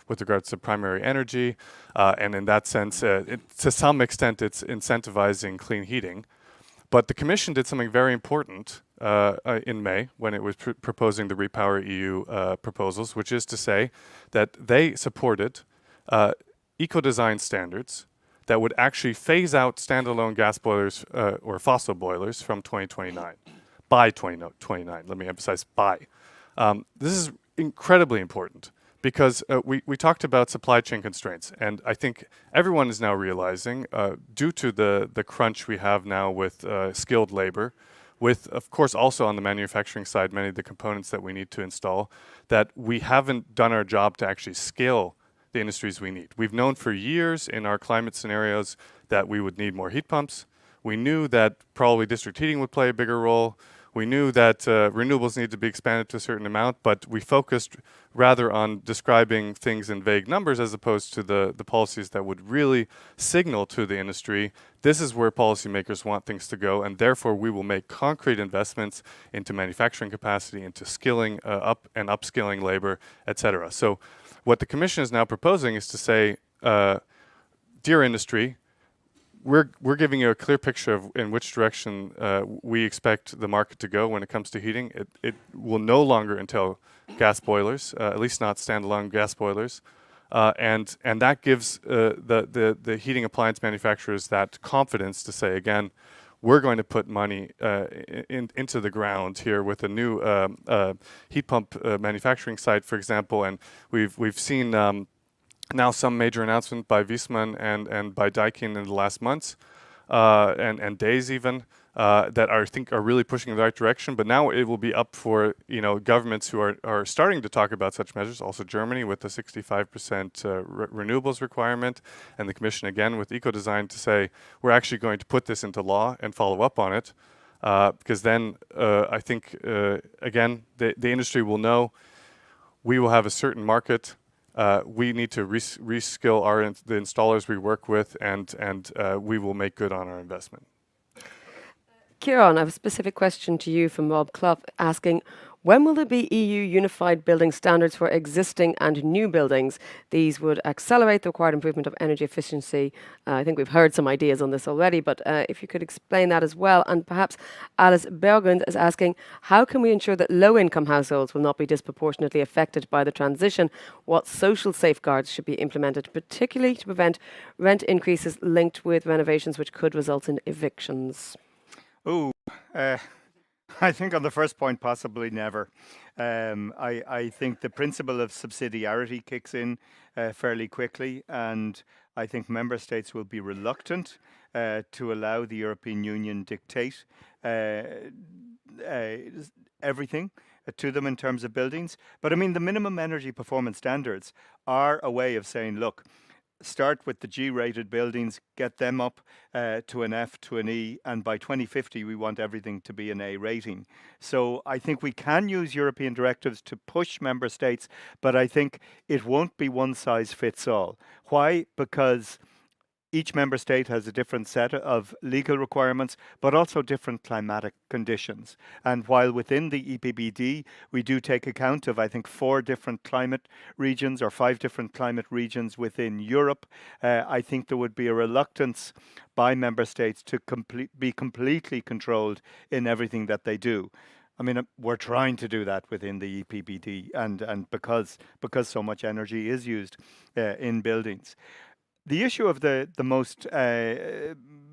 with regards to primary energy, and in that sense, to some extent, it's incentivizing clean heating. But the Commission did something very important in May when it was proposing the RePowerEU proposals, which is to say that they supported eco-design standards that would actually phase out standalone gas boilers or fossil boilers from 2029, by 2029. Let me emphasize by. This is incredibly important, because we talked about supply chain constraints, and I think everyone is now realizing, due to the crunch we have now with skilled labor, with, of course, also on the manufacturing side, many of the components that we need to install, that we haven't done our job to actually scale the industries we need. We've known for years in our climate scenarios that we would need more heat pumps. We knew that probably district heating would play a bigger role. We knew that renewables need to be expanded to a certain amount, but we focused rather on describing things in vague numbers as opposed to the policies that would really signal to the industry, this is where policymakers want things to go, and therefore we will make concrete investments into manufacturing capacity, into skilling up and upskilling labor, etc. So what the Commission is now proposing is to say, dear industry, we're giving you a clear picture of in which direction we expect the market to go when it comes to heating. It will no longer entail gas boilers, at least not standalone gas boilers, and that gives the heating appliance manufacturers that confidence to say, again, we're going to put money into the ground here with a new heat pump manufacturing site, for example, and we've seen now some major announcement by Wiesmann and by Daikin in the last months and days even that I think are really pushing in the right direction. But now it will be up for governments who are starting to talk about such measures. Also Germany with the 65% renewables requirement, and the Commission again with eco-design to say we're actually going to put this into law and follow up on it. Because then I think again the industry will know we will have a certain market. We need to reskill the installers we work with, and we will make good on our investment. Kieran, I have a specific question to you from Rob Clough asking, when will there be EU unified building standards for existing and new buildings? These would accelerate the required improvement of energy efficiency. I think we've heard some ideas on this already, but if you could explain that as well. And perhaps Alice Bergund is asking, how can we ensure that low-income households will not be disproportionately affected by the transition? What social safeguards should be implemented, particularly to prevent rent increases linked with renovations which could result in evictions? Oh, I think on the first point, possibly never. I think the principle of subsidiarity kicks in fairly quickly, and I think member states will be reluctant to allow the European Union dictate everything to them in terms of buildings. But I mean, the minimum energy performance standards are a way of saying, look, start with the G-rated buildings, get them up to an F, to an E, and by 2050 we want everything to be an A rating. So I think we can use European directives to push member states, but I think it won't be one size fits all. Why? Because each member state has a different set of legal requirements, but also different climatic conditions. And while within the EPBD, we do take account of, I think, 4 different climate regions or 5 different climate regions within Europe, I think there would be a reluctance by member states to be completely controlled in everything that they do. I mean, we're trying to do that within the EPBD, and because so much energy is used in buildings. The issue of the most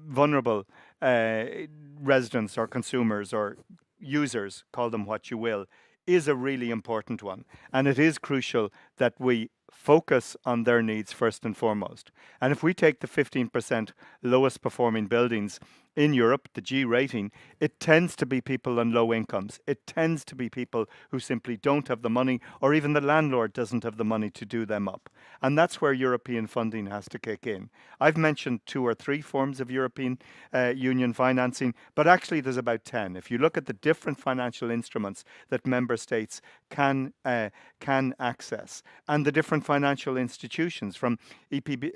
vulnerable residents or consumers or users, call them what you will, is a really important one. And it is crucial that we focus on their needs first and foremost. And if we take the 15% lowest performing buildings in Europe, the G rating, it tends to be people on low incomes. It tends to be people who simply don't have the money, or even the landlord doesn't have the money to do them up. And that's where European funding has to kick in. I've mentioned 2 or 3 forms of European Union financing, but actually there's about 10. If you look at the different financial instruments that member states can access, and the different financial institutions from EIB,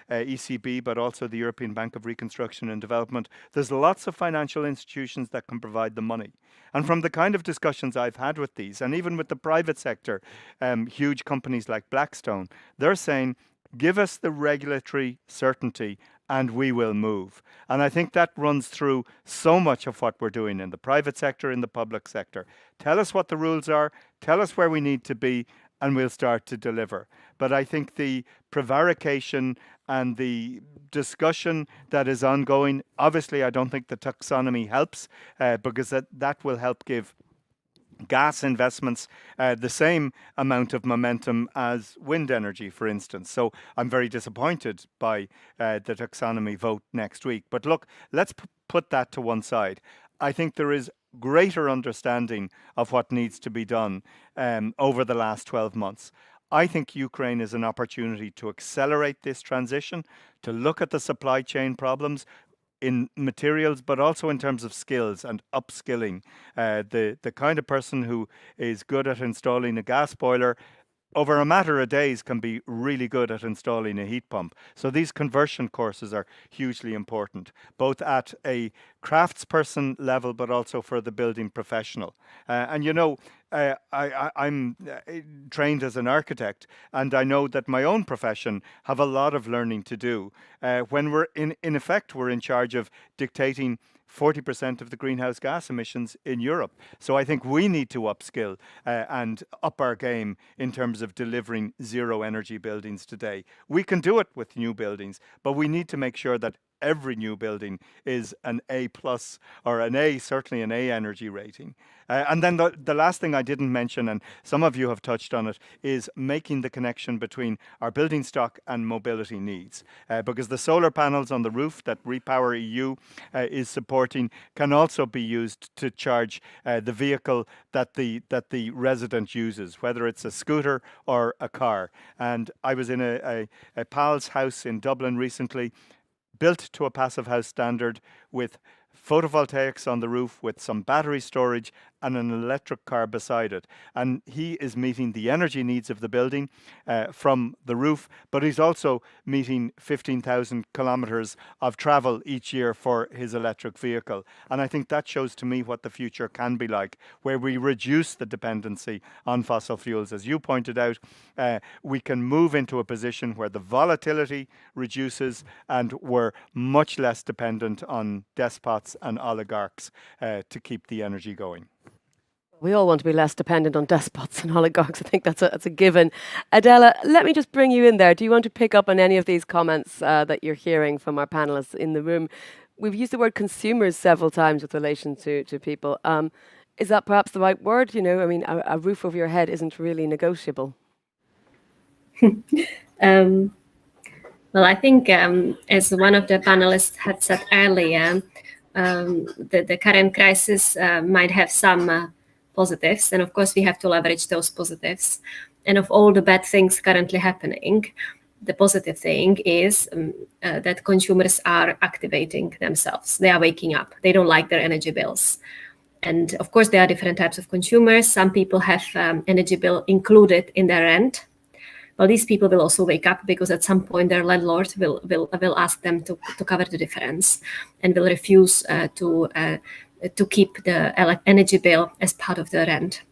ECB, but also the European Bank of Reconstruction and Development. There's lots of financial institutions that can provide the money. And from the kind of discussions I've had with these, and even with the private sector, huge companies like Blackstone, they're saying, give us the regulatory certainty and we will move. And I think that runs through so much of what we're doing in the private sector, in the public sector. Tell us what the rules are, tell us where we need to be, and we'll start to deliver. But I think the prevarication and the discussion that is ongoing, obviously I don't think the taxonomy helps because that will help give gas investments the same amount of momentum as wind energy, for instance. So I'm very disappointed by the taxonomy vote next week. But look, let's put that to one side. I think there is greater understanding of what needs to be done over the last 12 months. I think Ukraine is an opportunity to accelerate this transition, to look at the supply chain problems in materials, but also in terms of skills and upskilling. The kind of person who is good at installing a gas boiler over a matter of days can be really good at installing a heat pump. So these conversion courses are hugely important, both at a craftsperson level, but also for the building professional. And you know, I'm trained as an architect, and I know that my own profession have a lot of learning to do. When we're in effect, we're in charge of dictating 40% of the greenhouse gas emissions in Europe. So I think we need to upskill and up our game in terms of delivering zero energy buildings today. We can do it with new buildings, but we need to make sure that every new building is an A plus or an A, certainly an A energy rating. And then the last thing I didn't mention, and some of you have touched on it, is making the connection between our building stock and mobility needs. Because the solar panels on the roof that RePower EU is supporting can also be used to charge the vehicle that the resident uses, whether it's a scooter or a car. And I was in a pal's house in Dublin recently, built to a passive house standard with photovoltaics on the roof, with some battery storage and an electric car beside it. And he is meeting the energy needs of the building from the roof, but he's also meeting 15,000 kilometers of travel each year for his electric vehicle. And I think that shows to me what the future can be like, where we reduce the dependency on fossil fuels. As you pointed out, we can move into a position where the volatility reduces and we're much less dependent on despots and oligarchs to keep the energy going. We all want to be less dependent on despots and oligarchs. I think that's a given. Adela, let me just bring you in there. Do you want to pick up on any of these comments that you're hearing from our panelists in the room? We've used the word consumers several times with relation to people. Is that perhaps the right word? You know, I mean, a roof over your head isn't really negotiable. Well, I think as one of the panelists had said earlier, the current crisis might have some positives, and of course we have to leverage those positives. And of all the bad things currently happening, the positive thing is that consumers are activating themselves. They are waking up. They don't like their energy bills. And of course there are different types of consumers. Some people have energy bill included in their rent. Well, these people will also wake up because at some point their landlord will ask them to cover the difference and will refuse to keep the energy bill as part of the rent.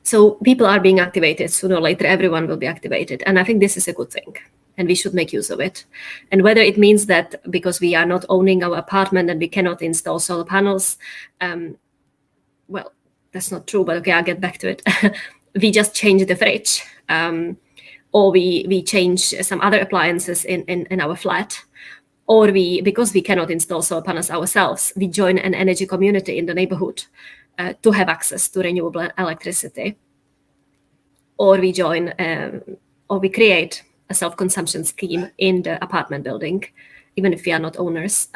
So people are being activated. Sooner or later, everyone will be activated. And I think this is a good thing. And we should make use of it. And whether it means that because we are not owning our apartment and we cannot install solar panels, well, that's not true, but okay, I'll get back to it. We just change the fridge, or we change some other appliances in our flat, or because we cannot install solar panels ourselves, we join an energy community in the neighborhood to have access to renewable electricity, or we join or we create a self-consumption scheme in the apartment building, even if we are not owners.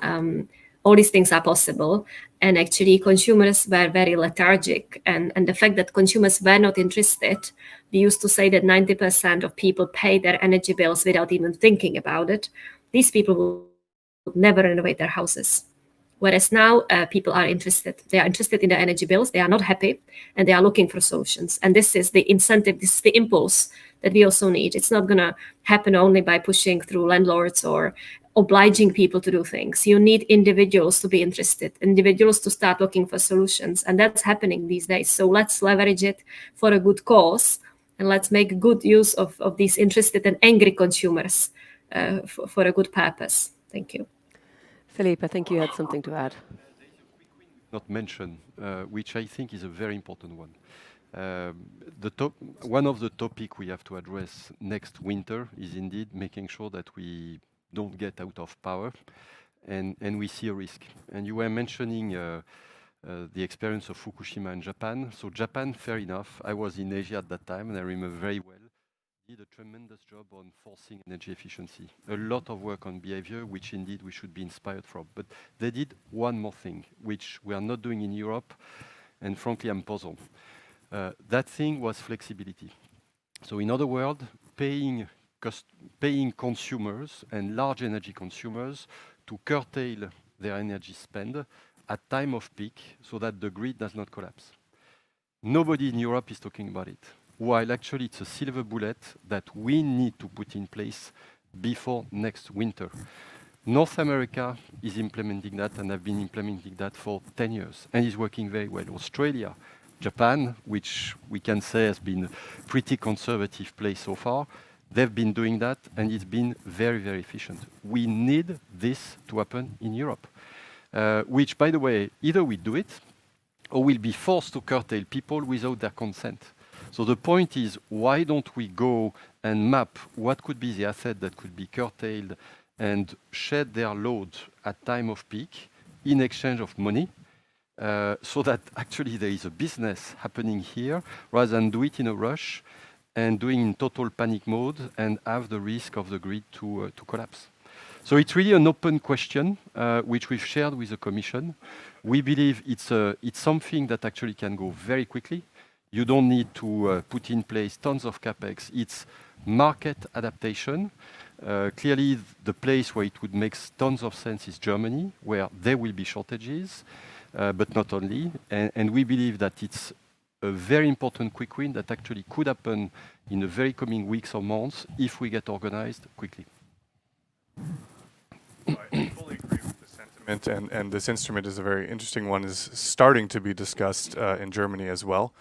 All these things are possible. And actually consumers were very lethargic. And the fact that consumers were not interested, we used to say that 90% of people pay their energy bills without even thinking about it. These people would never renovate their houses. Whereas now people are interested. They are interested in their energy bills. They are not happy and they are looking for solutions. And this is the incentive, this is the impulse that we also need. It's not going to happen only by pushing through landlords or obliging people to do things. You need individuals to be interested, individuals to start looking for solutions. And that's happening these days. So let's leverage it for a good cause. And let's make good use of these interested and angry consumers for a good purpose. Thank you. Philippe, I think you had something to add. Not mention, which I think is a very important one. One of the topics we have to address next winter is indeed making sure that we don't get out of power, and we see a risk. And you were mentioning the experience of Fukushima in Japan. So Japan, fair enough. I was in Asia at that time, and I remember very well. Did a tremendous job on forcing energy efficiency. A lot of work on behavior, which indeed we should be inspired from. But they did one more thing, which we are not doing in Europe, and frankly, I'm puzzled. That thing was flexibility. So in other words, paying consumers and large energy consumers to curtail their energy spend at time of peak so that the grid does not collapse. Nobody in Europe is talking about it, while actually it's a silver bullet that we need to put in place before next winter. North America is implementing that and have been implementing that for 10 years and is working very well. Australia, Japan, which we can say has been a pretty conservative place so far, they've been doing that, and it's been very, very efficient. We need this to happen in Europe. which, by the way, either we do it or we'll be forced to curtail people without their consent. So the point is, why don't we go and map what could be the asset that could be curtailed and shed their load at time of peak in exchange of money, so that actually there is a business happening here, rather than do it in a rush and doing in total panic mode and have the risk of the grid to collapse. So it's really an open question, which we've shared with the Commission. We believe it's something that actually can go very quickly. You don't need to put in place tons of capex. It's market adaptation. Clearly, the place where it would make tons of sense is Germany, where there will be shortages, but not only. And we believe that it's a very important quick win that actually could happen in the very coming weeks or months if we get organized quickly. I fully agree with the sentiment, and this instrument is a very interesting one, is starting to be discussed in Germany as well.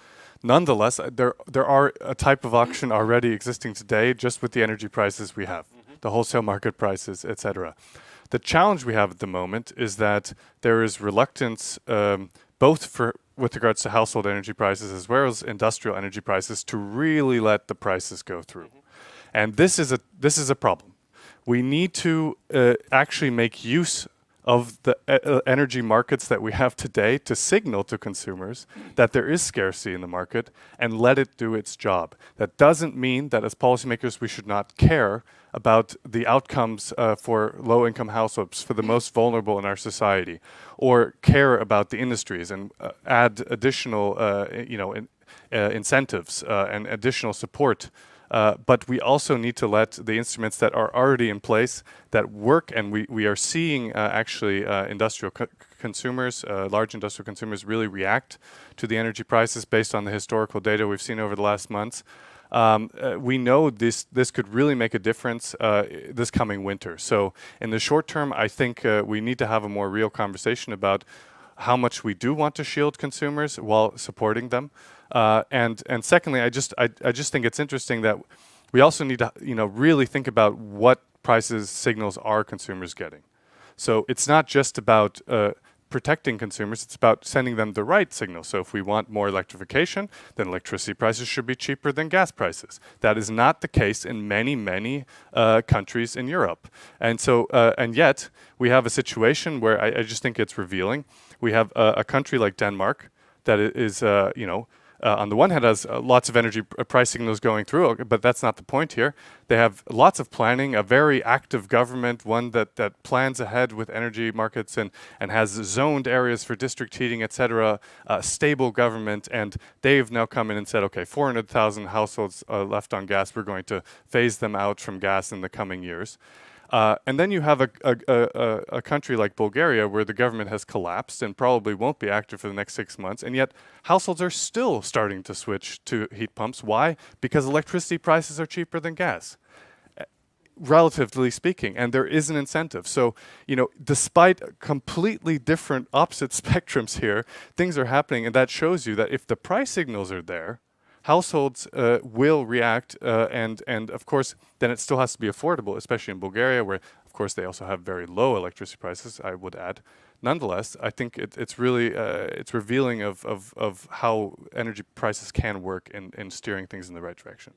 Nonetheless, there are a type of auction already existing today just with the energy prices we have, the wholesale market prices, etc. The challenge we have at the moment is that there is reluctance both with regards to household energy prices as well as industrial energy prices to really let the prices go through. And this is a problem. We need to actually make use of the energy markets that we have today to signal to consumers that there is scarcity in the market and let it do its job. That doesn't mean that as policymakers we should not care about the outcomes for low-income households, for the most vulnerable in our society, or care about the industries and add additional incentives and additional support. But we also need to let the instruments that are already in place that work, and we are seeing actually industrial consumers, large industrial consumers really react to the energy prices based on the historical data we've seen over the last months. We know this could really make a difference this coming winter. So in the short term, I think we need to have a more real conversation about how much we do want to shield consumers while supporting them. And secondly, I just think it's interesting that we also need to really think about what prices signals are consumers getting. So it's not just about protecting consumers, it's about sending them the right signal. So if we want more electrification, then electricity prices should be cheaper than gas prices. That is not the case in many countries in Europe. And so, and yet we have a situation where I just think it's revealing. We have a country like Denmark that is, on the one hand has lots of energy price signals going through, but that's not the point here. They have lots of planning, a very active government, one that plans ahead with energy markets and has zoned areas for district heating, etc., stable government, and they've now come in and said, okay, 400,000 households left on gas, we're going to phase them out from gas in the coming years. And then you have a country like Bulgaria where the government has collapsed and probably won't be active for the next 6 months, and yet households are still starting to switch to heat pumps. Why? Because electricity prices are cheaper than gas, relatively speaking, and there is an incentive. So, despite completely different opposite spectrums here, things are happening, and that shows you that if the price signals are there, households will react, and of course, then it still has to be affordable, especially in Bulgaria, where, of course, they also have very low electricity prices, I would add. Nonetheless, I think it's really it's revealing of how energy prices can work in steering things in the right direction.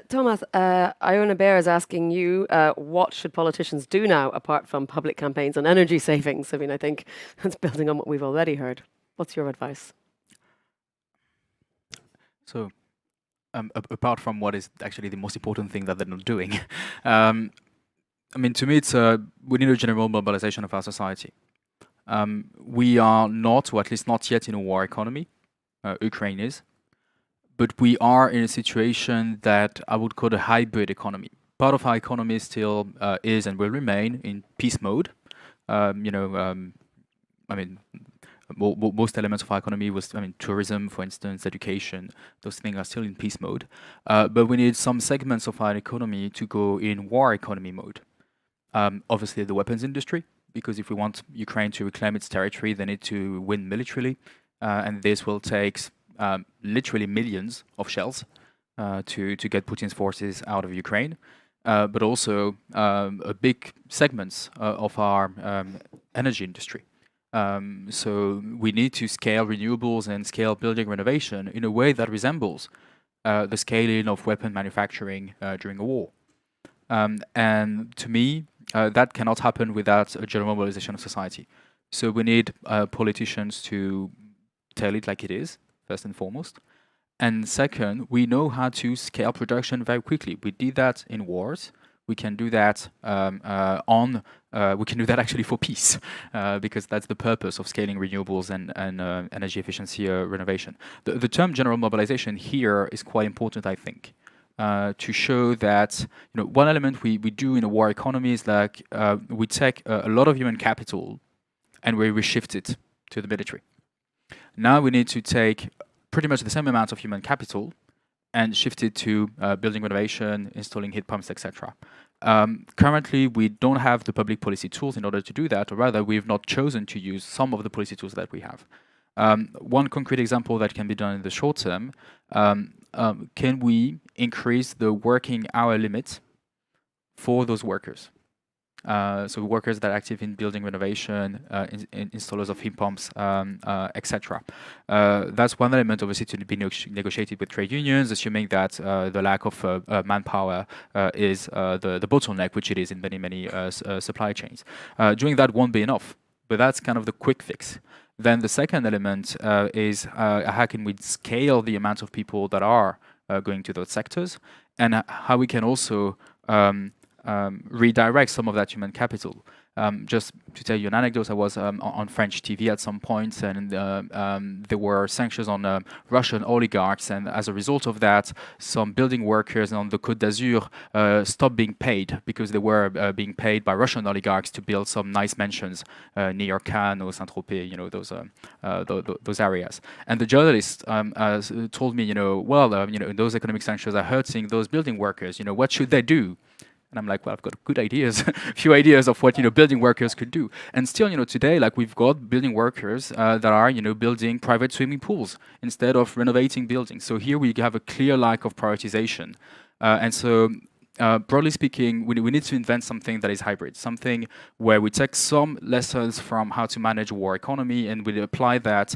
Thomas, Iona Bear is asking you, what should politicians do now, apart from public campaigns on energy savings? I mean, I think that's building on what we've already heard. What's your advice? So, apart from what is actually the most important thing that they're not doing, I mean, to me, it's we need a general mobilization of our society. We are not, or at least not yet, in a war economy. Ukraine is. But we are in a situation that I would call a hybrid economy. Part of our economy still is and will remain in peace mode. I mean, most elements of our economy tourism, for instance, education, those things are still in peace mode. But we need some segments of our economy to go in war economy mode. Obviously, the weapons industry, because if we want Ukraine to reclaim its territory, they need to win militarily. And this will take literally millions of shells to get Putin's forces out of Ukraine. but also a big segments of our energy industry. So we need to scale renewables and scale building renovation in a way that resembles the scaling of weapon manufacturing during a war. And to me, that cannot happen without a general mobilization of society. So we need politicians to tell it like it is, first and foremost. And second, we know how to scale production very quickly. We did that in wars. We can do that we can do that actually for peace, because that's the purpose of scaling renewables and energy efficiency renovation. The term general mobilization here is quite important, I think, to show that one element we do in a war economy is like we take a lot of human capital and we shift it to the military. Now we need to take pretty much the same amount of human capital and shift it to building renovation, installing heat pumps, etc. Currently, we don't have the public policy tools in order to do that, or rather, we have not chosen to use some of the policy tools that we have. One concrete example that can be done in the short term, can we increase the working hour limit for those workers? So workers that are active in building renovation, installers of heat pumps, etc. That's one element, obviously, to be negotiated with trade unions, assuming that the lack of manpower is the bottleneck, which it is in many supply chains. Doing that won't be enough, but that's kind of the quick fix. Then the second element is how can we scale the amount of people that are going to those sectors, and how we can also redirect some of that human capital. Just to tell you an anecdote, I was on French TV at some point, and there were sanctions on Russian oligarchs, and as a result of that, some building workers on the Côte d'Azur stopped being paid because they were being paid by Russian oligarchs to build some nice mansions near Cannes or Saint-Tropez, those areas. And the journalist told me, those economic sanctions are hurting those building workers. What should they do? And I'm like, well, I've got good ideas, a few ideas of what building workers could do. And still, today, like we've got building workers that are, building private swimming pools instead of renovating buildings. So here we have a clear lack of prioritization. And so, broadly speaking, we need to invent something that is hybrid, something where we take some lessons from how to manage a war economy and we apply that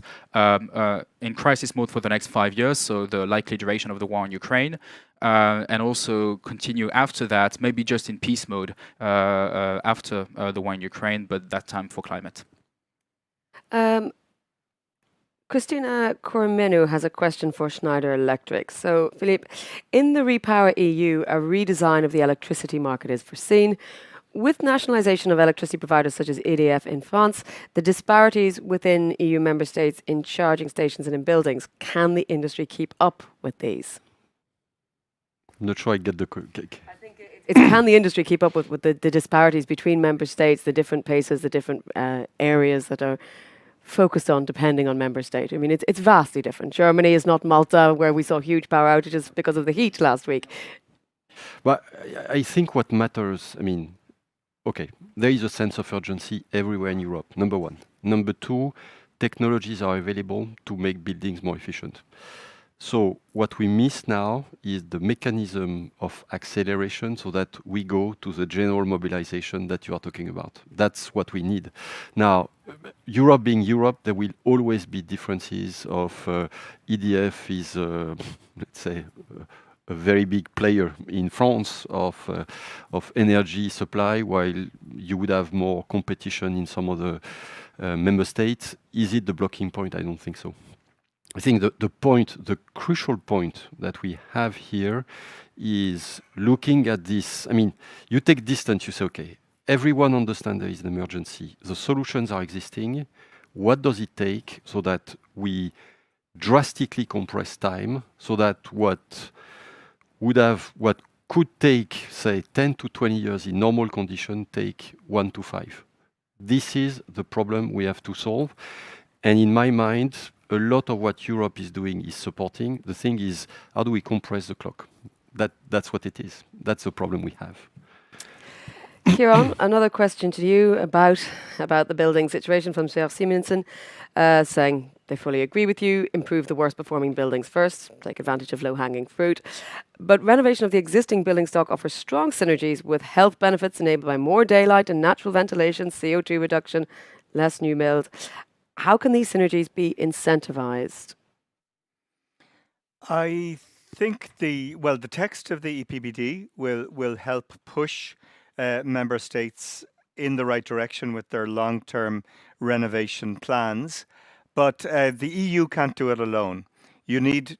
in crisis mode for the next 5 years, so the likely duration of the war in Ukraine. And also continue after that, maybe just in peace mode after the war in Ukraine, but that time for climate. Christina Cormenu has a question for Schneider Electric. So, Philippe, in the RePower EU, a redesign of the electricity market is foreseen. With nationalisation of electricity providers such as EDF in France, the disparities within EU member states in charging stations and in buildings, can the industry keep up with these? I'm not sure I get the... I think it's can the industry keep up with the disparities between member states, the different paces, the different areas that are focused on depending on member state? I mean, it's vastly different. Germany is not Malta, where we saw huge power outages because of the heat last week. But I think what matters, okay, there is a sense of urgency everywhere in Europe, number one. Number two, technologies are available to make buildings more efficient. So what we miss now is the mechanism of acceleration so that we go to the general mobilization that you are talking about. That's what we need. Now, Europe being Europe, there will always be differences of EDF is, let's say, a very big player in France of energy supply, while you would have more competition in some other member states. Is it the blocking point? I don't think so. I think the crucial point that we have here is looking at this. You take distance, you say, okay, everyone understands there is an emergency. The solutions are existing. What does it take so that we drastically compress time so that what could take, say, 10 to 20 years in normal condition take 1 to 5. This is the problem we have to solve. And in my mind, a lot of what Europe is doing is supporting. The thing is, how do we compress the clock? That's what it is. That's the problem we have. Kieran, another question to you about the building situation from Sir Simonsen, saying They fully agree with you. Improve the worst performing buildings first. Take advantage of low hanging fruit. But renovation of the existing building stock offers strong synergies with health benefits enabled by more daylight and natural ventilation, CO2 reduction, less new build. How can these synergies be incentivized? I think the text of the EPBD will help push member states in the right direction with their long-term renovation plans, but the EU can't do it alone. You need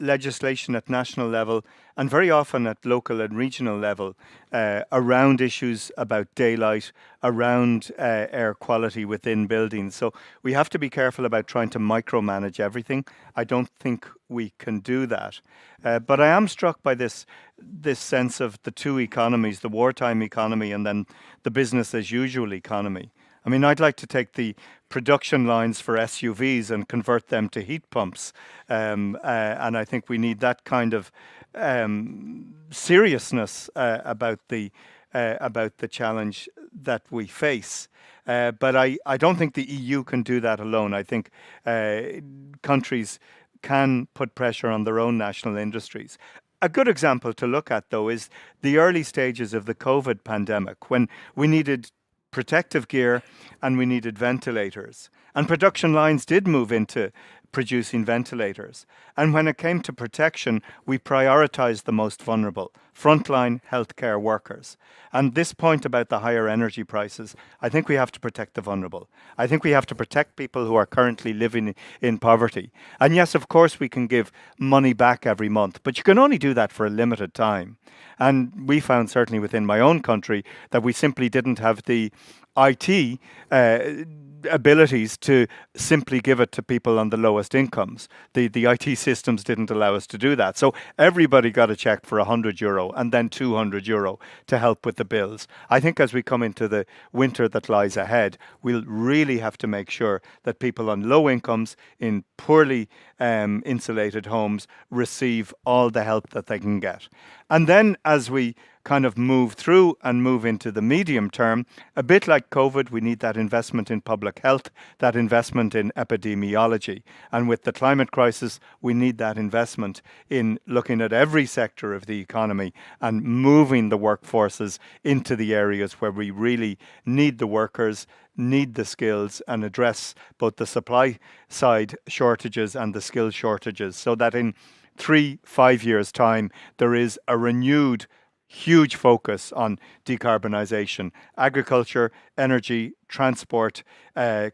legislation at national level and very often at local and regional level around issues about daylight, around air quality within buildings. So we have to be careful about trying to micromanage everything. I don't think we can do that. But I am struck by this sense of the two economies, the wartime economy and then the business as usual economy. I mean, I'd like to take the production lines for SUVs and convert them to heat pumps. And I think we need that kind of seriousness about the challenge that we face. But I don't think the EU can do that alone. I think countries can put pressure on their own national industries. A good example to look at, though, is the early stages of the COVID pandemic, when we needed protective gear and we needed ventilators. And production lines did move into producing ventilators. And when it came to protection, we prioritized the most vulnerable, frontline healthcare workers. And this point about the higher energy prices, I think we have to protect the vulnerable. I think we have to protect people who are currently living in poverty. And yes, of course, we can give money back every month, but you can only do that for a limited time. And we found, certainly within my own country, that we simply didn't have the IT abilities to simply give it to people on the lowest incomes. The IT systems didn't allow us to do that. So everybody got a check for €100 and then €200 to help with the bills. I think as we come into the winter that lies ahead, we'll really have to make sure that people on low incomes in poorly insulated homes receive all the help that they can get. And then as we kind of move through and move into the medium term, a bit like COVID, we need that investment in public health, that investment in epidemiology. And with the climate crisis, we need that investment in looking at every sector of the economy and moving the workforces into the areas where we really need the workers, need the skills, and address both the supply side shortages and the skill shortages, so that in 3-5 years' time, there is a renewed huge focus on decarbonisation, agriculture, energy, transport,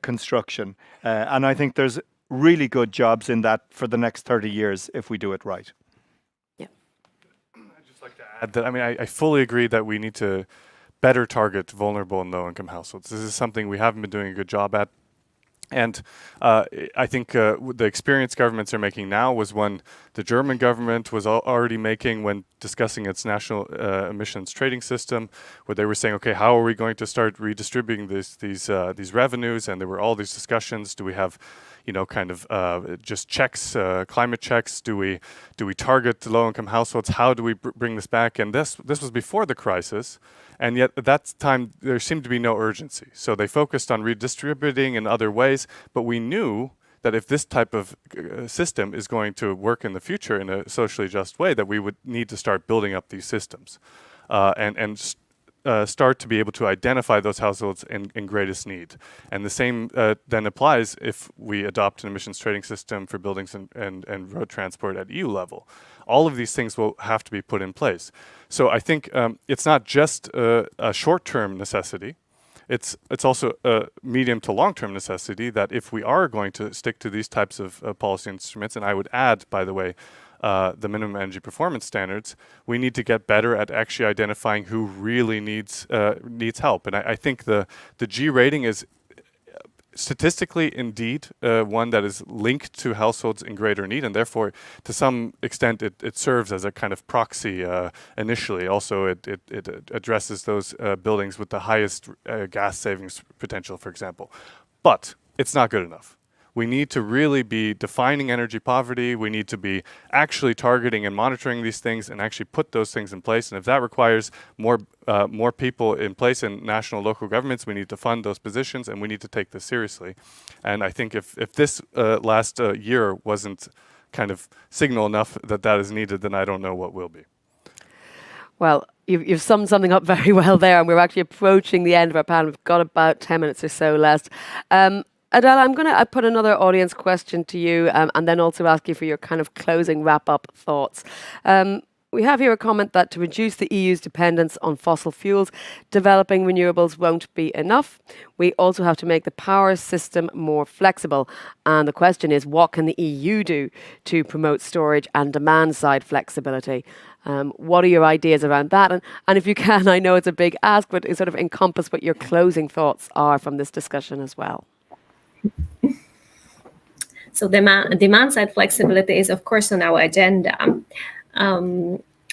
construction. And I think there's really good jobs in that for the next 30 years if we do it right. Yeah. I'd just like to add that, I mean, I fully agree that we need to better target vulnerable and low-income households. This is something we haven't been doing a good job at. And I think the experience governments are making now was one the German government was already making when discussing its national emissions trading system, where they were saying, okay, how are we going to start redistributing these revenues? And there were all these discussions. Do we have, you know, kind of just checks, climate checks? Do we target the low-income households? How do we bring this back? And this was before the crisis. And yet at that time, there seemed to be no urgency. So they focused on redistributing in other ways, but we knew that if this type of system is going to work in the future in a socially just way, that we would need to start building up these systems and start to be able to identify those households in greatest need. And the same then applies if we adopt an emissions trading system for buildings and road transport at EU level. All of these things will have to be put in place. So I think it's not just a short-term necessity. It's also a medium to long-term necessity that if we are going to stick to these types of policy instruments, and I would add, by the way, the minimum energy performance standards, we need to get better at actually identifying who really needs help. And I think the G rating is statistically indeed one that is linked to households in greater need, and therefore to some extent it serves as a kind of proxy initially. Also it addresses those buildings with the highest gas savings potential, for example. But it's not good enough. we need to really be defining energy poverty. We need to be actually targeting and monitoring these things and actually put those things in place. And if that requires more people in place in national local governments, we need to fund those positions, and we need to take this seriously. And I think if this last year wasn't kind of signal enough that that is needed, then I don't know what will be. Well, you've summed something up very well there, and we're actually approaching the end of our panel. We've got about 10 minutes or so left. Adela, I'm going to put another audience question to you, and then also ask you for your kind of closing wrap-up thoughts. We have here a comment that to reduce the EU's dependence on fossil fuels, developing renewables won't be enough. We also have to make the power system more flexible. And the question is, what can the EU do to promote storage and demand-side flexibility? What are your ideas around that? And if you can, I know it's a big ask, but sort of encompass what your closing thoughts are from this discussion as well. So demand-side flexibility is, of course, on our agenda.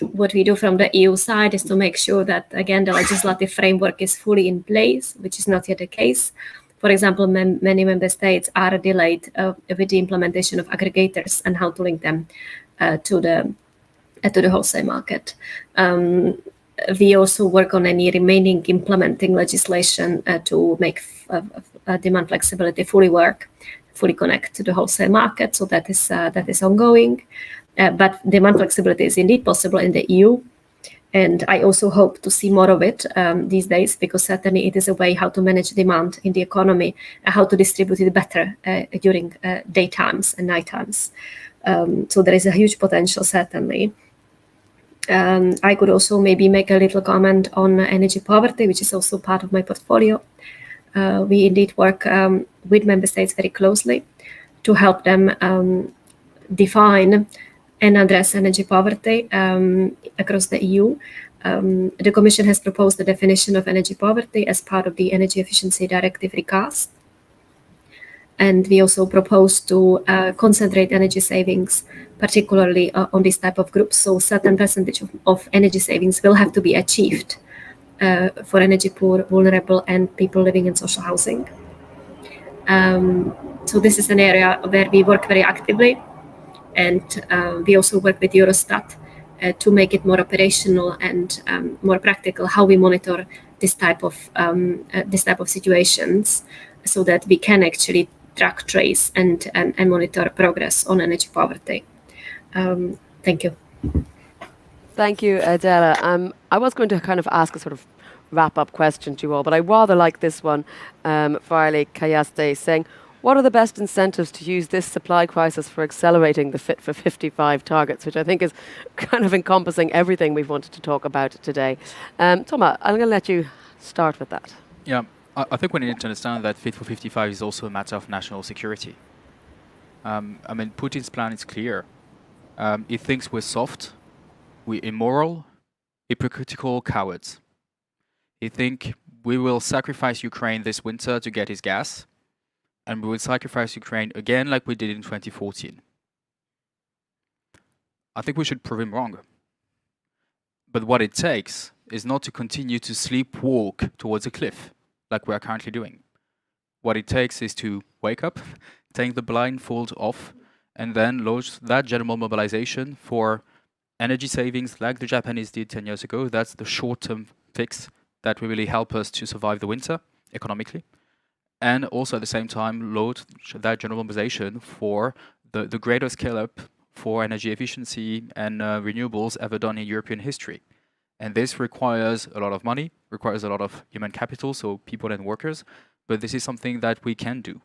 What we do from the EU side is to make sure that, again, the legislative framework is fully in place, which is not yet the case. For example, many member states are delayed with the implementation of aggregators and how to link them to the wholesale market. We also work on any remaining implementing legislation to make demand flexibility fully connect to the wholesale market. So that is ongoing. But demand flexibility is indeed possible in the EU. And I also hope to see more of it these days, because certainly it is a way how to manage demand in the economy, how to distribute it better during daytimes and night times. So there is a huge potential, certainly. I could also maybe make a little comment on energy poverty, which is also part of my portfolio. We indeed work with member states very closely to help them define and address energy poverty across the EU. The Commission has proposed the definition of energy poverty as part of the Energy Efficiency Directive recast. And we also propose to concentrate energy savings, particularly on this type of groups. So certain percentage of energy savings will have to be achieved for energy poor, vulnerable, and people living in social housing. So this is an area where we work very actively. And we also work with Eurostat to make it more operational and more practical, how we monitor this type of situations, so that we can actually track, trace, and monitor progress on energy poverty. Thank you. Thank you, Adela. I was going to kind of ask a sort of wrap-up question to you all, but I rather like this one, Farley Kayaste, saying, what are the best incentives to use this supply crisis for accelerating the Fit for 55 targets, which I think is kind of encompassing everything we've wanted to talk about today. Thomas, I'm going to let you start with that. Yeah, I think we need to understand that Fit for 55 is also a matter of national security. I mean, Putin's plan is clear. He thinks we're soft, we're immoral, hypocritical cowards. He thinks we will sacrifice Ukraine this winter to get his gas, and we will sacrifice Ukraine again like we did in 2014. I think we should prove him wrong. But what it takes is not to continue to sleepwalk towards a cliff like we are currently doing. What it takes is to wake up, take the blindfold off, and then launch that general mobilization for energy savings like the Japanese did 10 years ago. That's the short-term fix that will really help us to survive the winter economically. And also at the same time load that general mobilization for the greatest scale-up for energy efficiency and renewables ever done in European history. And this requires a lot of money, requires a lot of human capital, so people and workers, but this is something that we can do.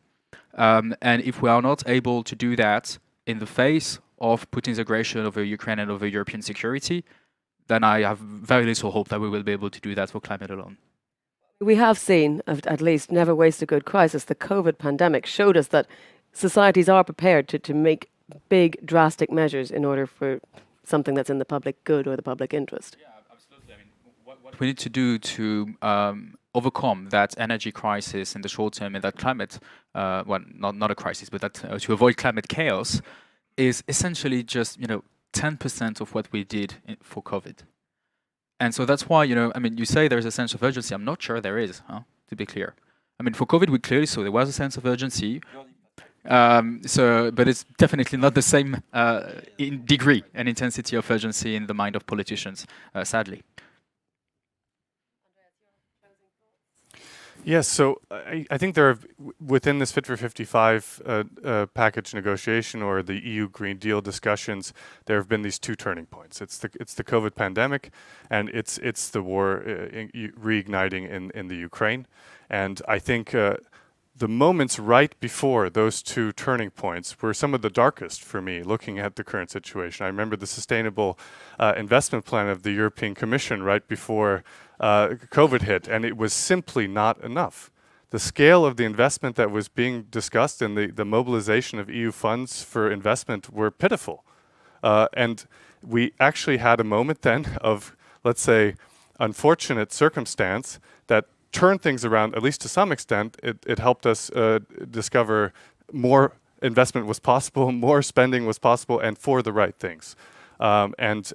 And if we are not able to do that in the face of Putin's aggression over Ukraine and over European security, then I have very little hope that we will be able to do that for climate alone. We have seen, at least, never waste a good crisis. The COVID pandemic showed us that societies are prepared to make big, drastic measures in order for something that's in the public good or the public interest. Yeah, absolutely. I mean, what we need to do to overcome that energy crisis in the short term and that climate, well, not a crisis, but that to avoid climate chaos, is essentially just 10% of what we did for COVID. And so that's why, I mean, you say there's a sense of urgency. I'm not sure there is, to be clear. I mean, for COVID, we clearly saw there was a sense of urgency. But it's definitely not the same in degree and intensity of urgency in the mind of politicians, sadly. Yes, so I think there have, within this Fit for 55 package negotiation or the EU Green Deal discussions, there have been these two turning points. It's the COVID pandemic, and it's the war reigniting in the Ukraine. And I think the moments right before those two turning points were some of the darkest for me, looking at the current situation. I remember the Sustainable Investment Plan of the European Commission right before COVID hit, and it was simply not enough. The scale of the investment that was being discussed and the mobilization of EU funds for investment were pitiful. And we actually had a moment then of, let's say, unfortunate circumstance that turned things around, at least to some extent. It helped us discover more investment was possible, more spending was possible, and for the right things. And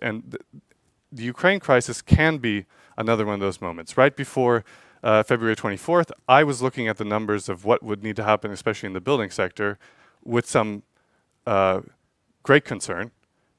the Ukraine crisis can be another one of those moments. Right before February 24th, I was looking at the numbers of what would need to happen, especially in the building sector, with some great concern,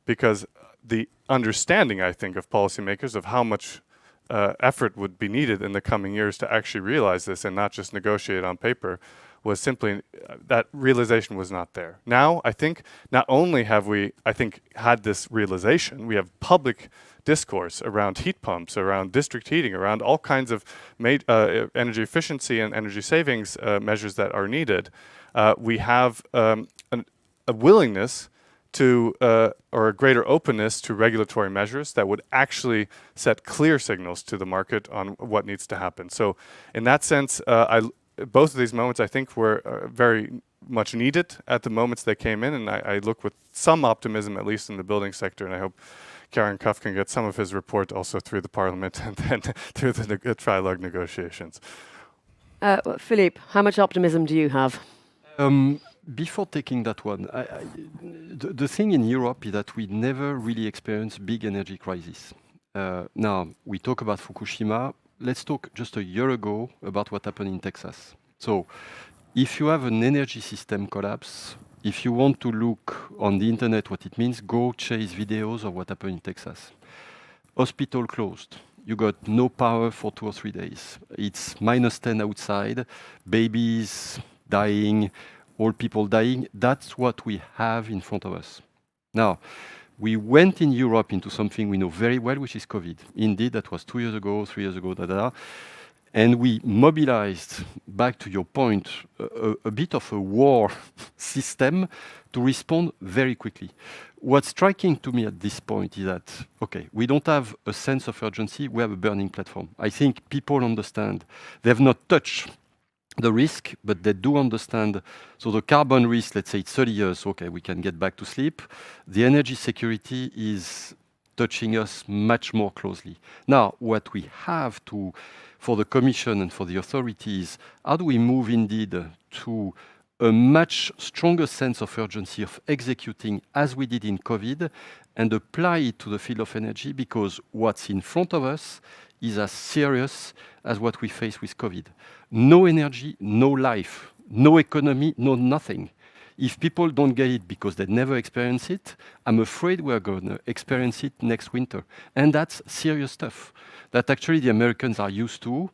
because the understanding, I think, of policymakers of how much effort would be needed in the coming years to actually realize this and not just negotiate on paper was simply, that realization was not there. Now, I think, not only have we, I think, had this realization, we have public discourse around heat pumps, around district heating, around all kinds of energy efficiency and energy savings measures that are needed. We have a willingness to, or a greater openness to regulatory measures that would actually set clear signals to the market on what needs to happen. So in that sense, both of these moments, I think, were very much needed at the moments they came in, and I look with some optimism, at least in the building sector, and I hope Karen Cuff can get some of his report also through the Parliament and then through the trilogue negotiations. Philippe, how much optimism do you have? Before taking that one, the thing in Europe is that we never really experienced big energy crisis. Now, we talk about Fukushima. Let's talk just a year ago about what happened in Texas. So, if you have an energy system collapse, if you want to look on the internet what it means, go chase videos of what happened in Texas. Hospital closed. You got no power for 2 or 3 days. It's -10 outside, babies dying, old people dying. That's what we have in front of us. Now, we went in Europe into something we know very well, which is COVID. Indeed, that was 2 years ago, 3 years ago, And we mobilized, back to your point, a bit of a war system to respond very quickly. What's striking to me at this point is that, okay, we don't have a sense of urgency, we have a burning platform. I think people understand. They have not touched the risk, but they do understand. So the carbon risk, let's say it's 30 years, okay, we can get back to sleep. The energy security is touching us much more closely. Now, what we have to, for the Commission and for the authorities, how do we move indeed to a much stronger sense of urgency of executing as we did in COVID and apply it to the field of energy, because what's in front of us is as serious as what we face with COVID. No energy, no life, no economy, no nothing. If people don't get it because they never experience it, I'm afraid we're going to experience it next winter. And that's serious stuff that actually the Americans are used to,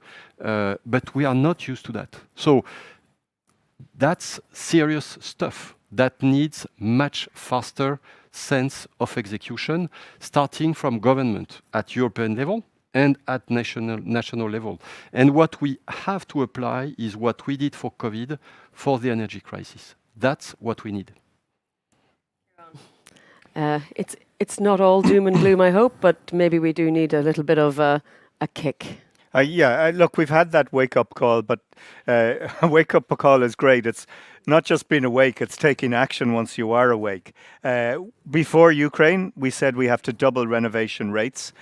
but we are not used to that. So that's serious stuff that needs much faster sense of execution, starting from government at European level and at national level. And what we have to apply is what we did for COVID for the energy crisis. That's what we need. It's not all doom and gloom, I hope, but maybe we do need a little bit of a kick. Look, we've had that wake-up call, but a wake-up call is great. It's not just being awake, it's taking action once you are awake. Before Ukraine, we said we have to double renovation rates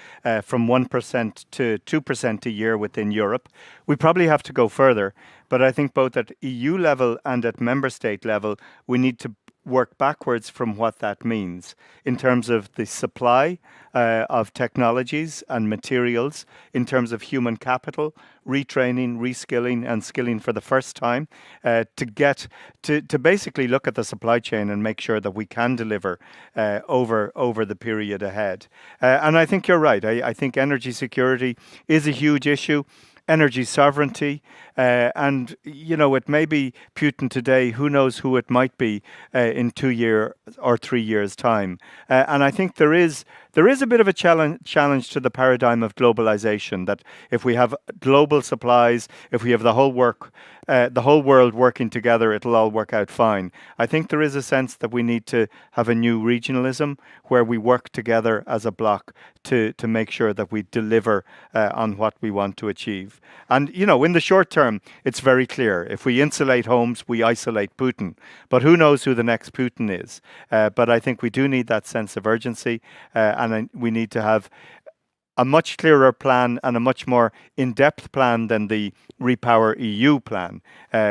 from 1% to 2% a year within Europe. We probably have to go further, but I think both at EU level and at member state level, we need to work backwards from what that means in terms of the supply of technologies and materials, in terms of human capital, retraining, reskilling and skilling for the first time, to basically look at the supply chain and make sure that we can deliver over the period ahead. And I think you're right. I think energy security is a huge issue. Energy sovereignty, and it may be Putin today. Who knows who it might be in 2 years or 3 years' time? And I think there is a bit of a challenge to the paradigm of globalization. That if we have global supplies, if we have the whole world working together, it'll all work out fine. I think there is a sense that we need to have a new regionalism where we work together as a bloc to make sure that we deliver on what we want to achieve. And, in the short term, it's very clear. If we insulate homes, we isolate Putin. But who knows who the next Putin is? But I think we do need that sense of urgency, and we need to have a much clearer plan and a much more in-depth plan than the RePowerEU plan.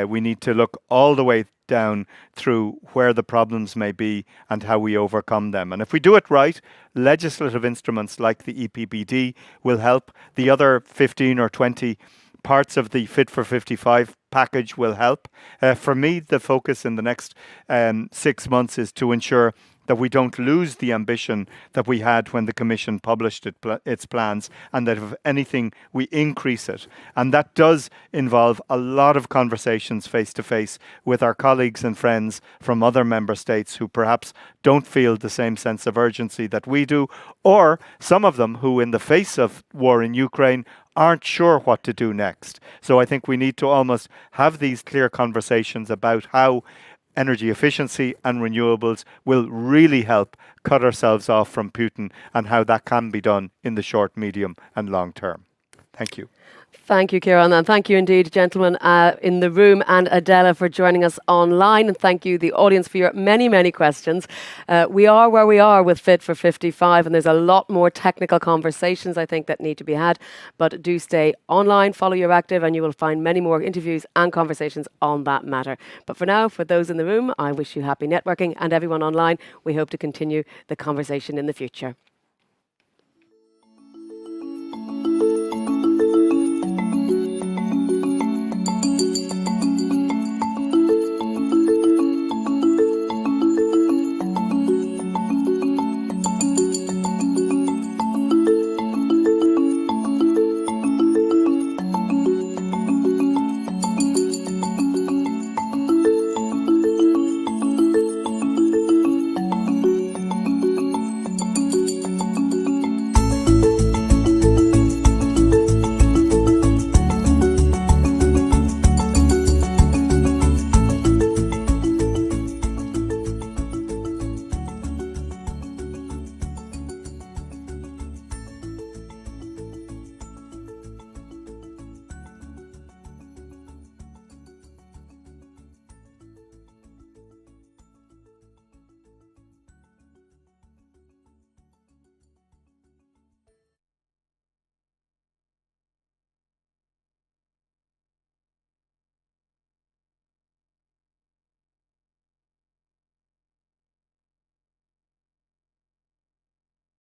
We need to look all the way down through where the problems may be and how we overcome them. And if we do it right, legislative instruments like the EPBD will help. The other 15 or 20 parts of the Fit for 55 package will help. For me, the focus in the next 6 months is to ensure that we don't lose the ambition that we had when the Commission published its plans, and that if anything, we increase it. And that does involve a lot of conversations face-to-face with our colleagues and friends from other member states who perhaps don't feel the same sense of urgency that we do, or some of them who, in the face of war in Ukraine, aren't sure what to do next. So I think we need to almost have these clear conversations about how energy efficiency and renewables will really help cut ourselves off from Putin, and how that can be done in the short, medium and long term. Thank you. Thank you, Kieran, and thank you indeed, gentlemen in the room, and Adela for joining us online, and thank you, the audience, for your many, many questions. We are where we are with Fit for 55, and there's a lot more technical conversations, I think, that need to be had, but do stay online, follow EURACTIV, and you will find many more interviews and conversations on that matter. But for now, for those in the room, I wish you happy networking, and everyone online, we hope to continue the conversation in the future.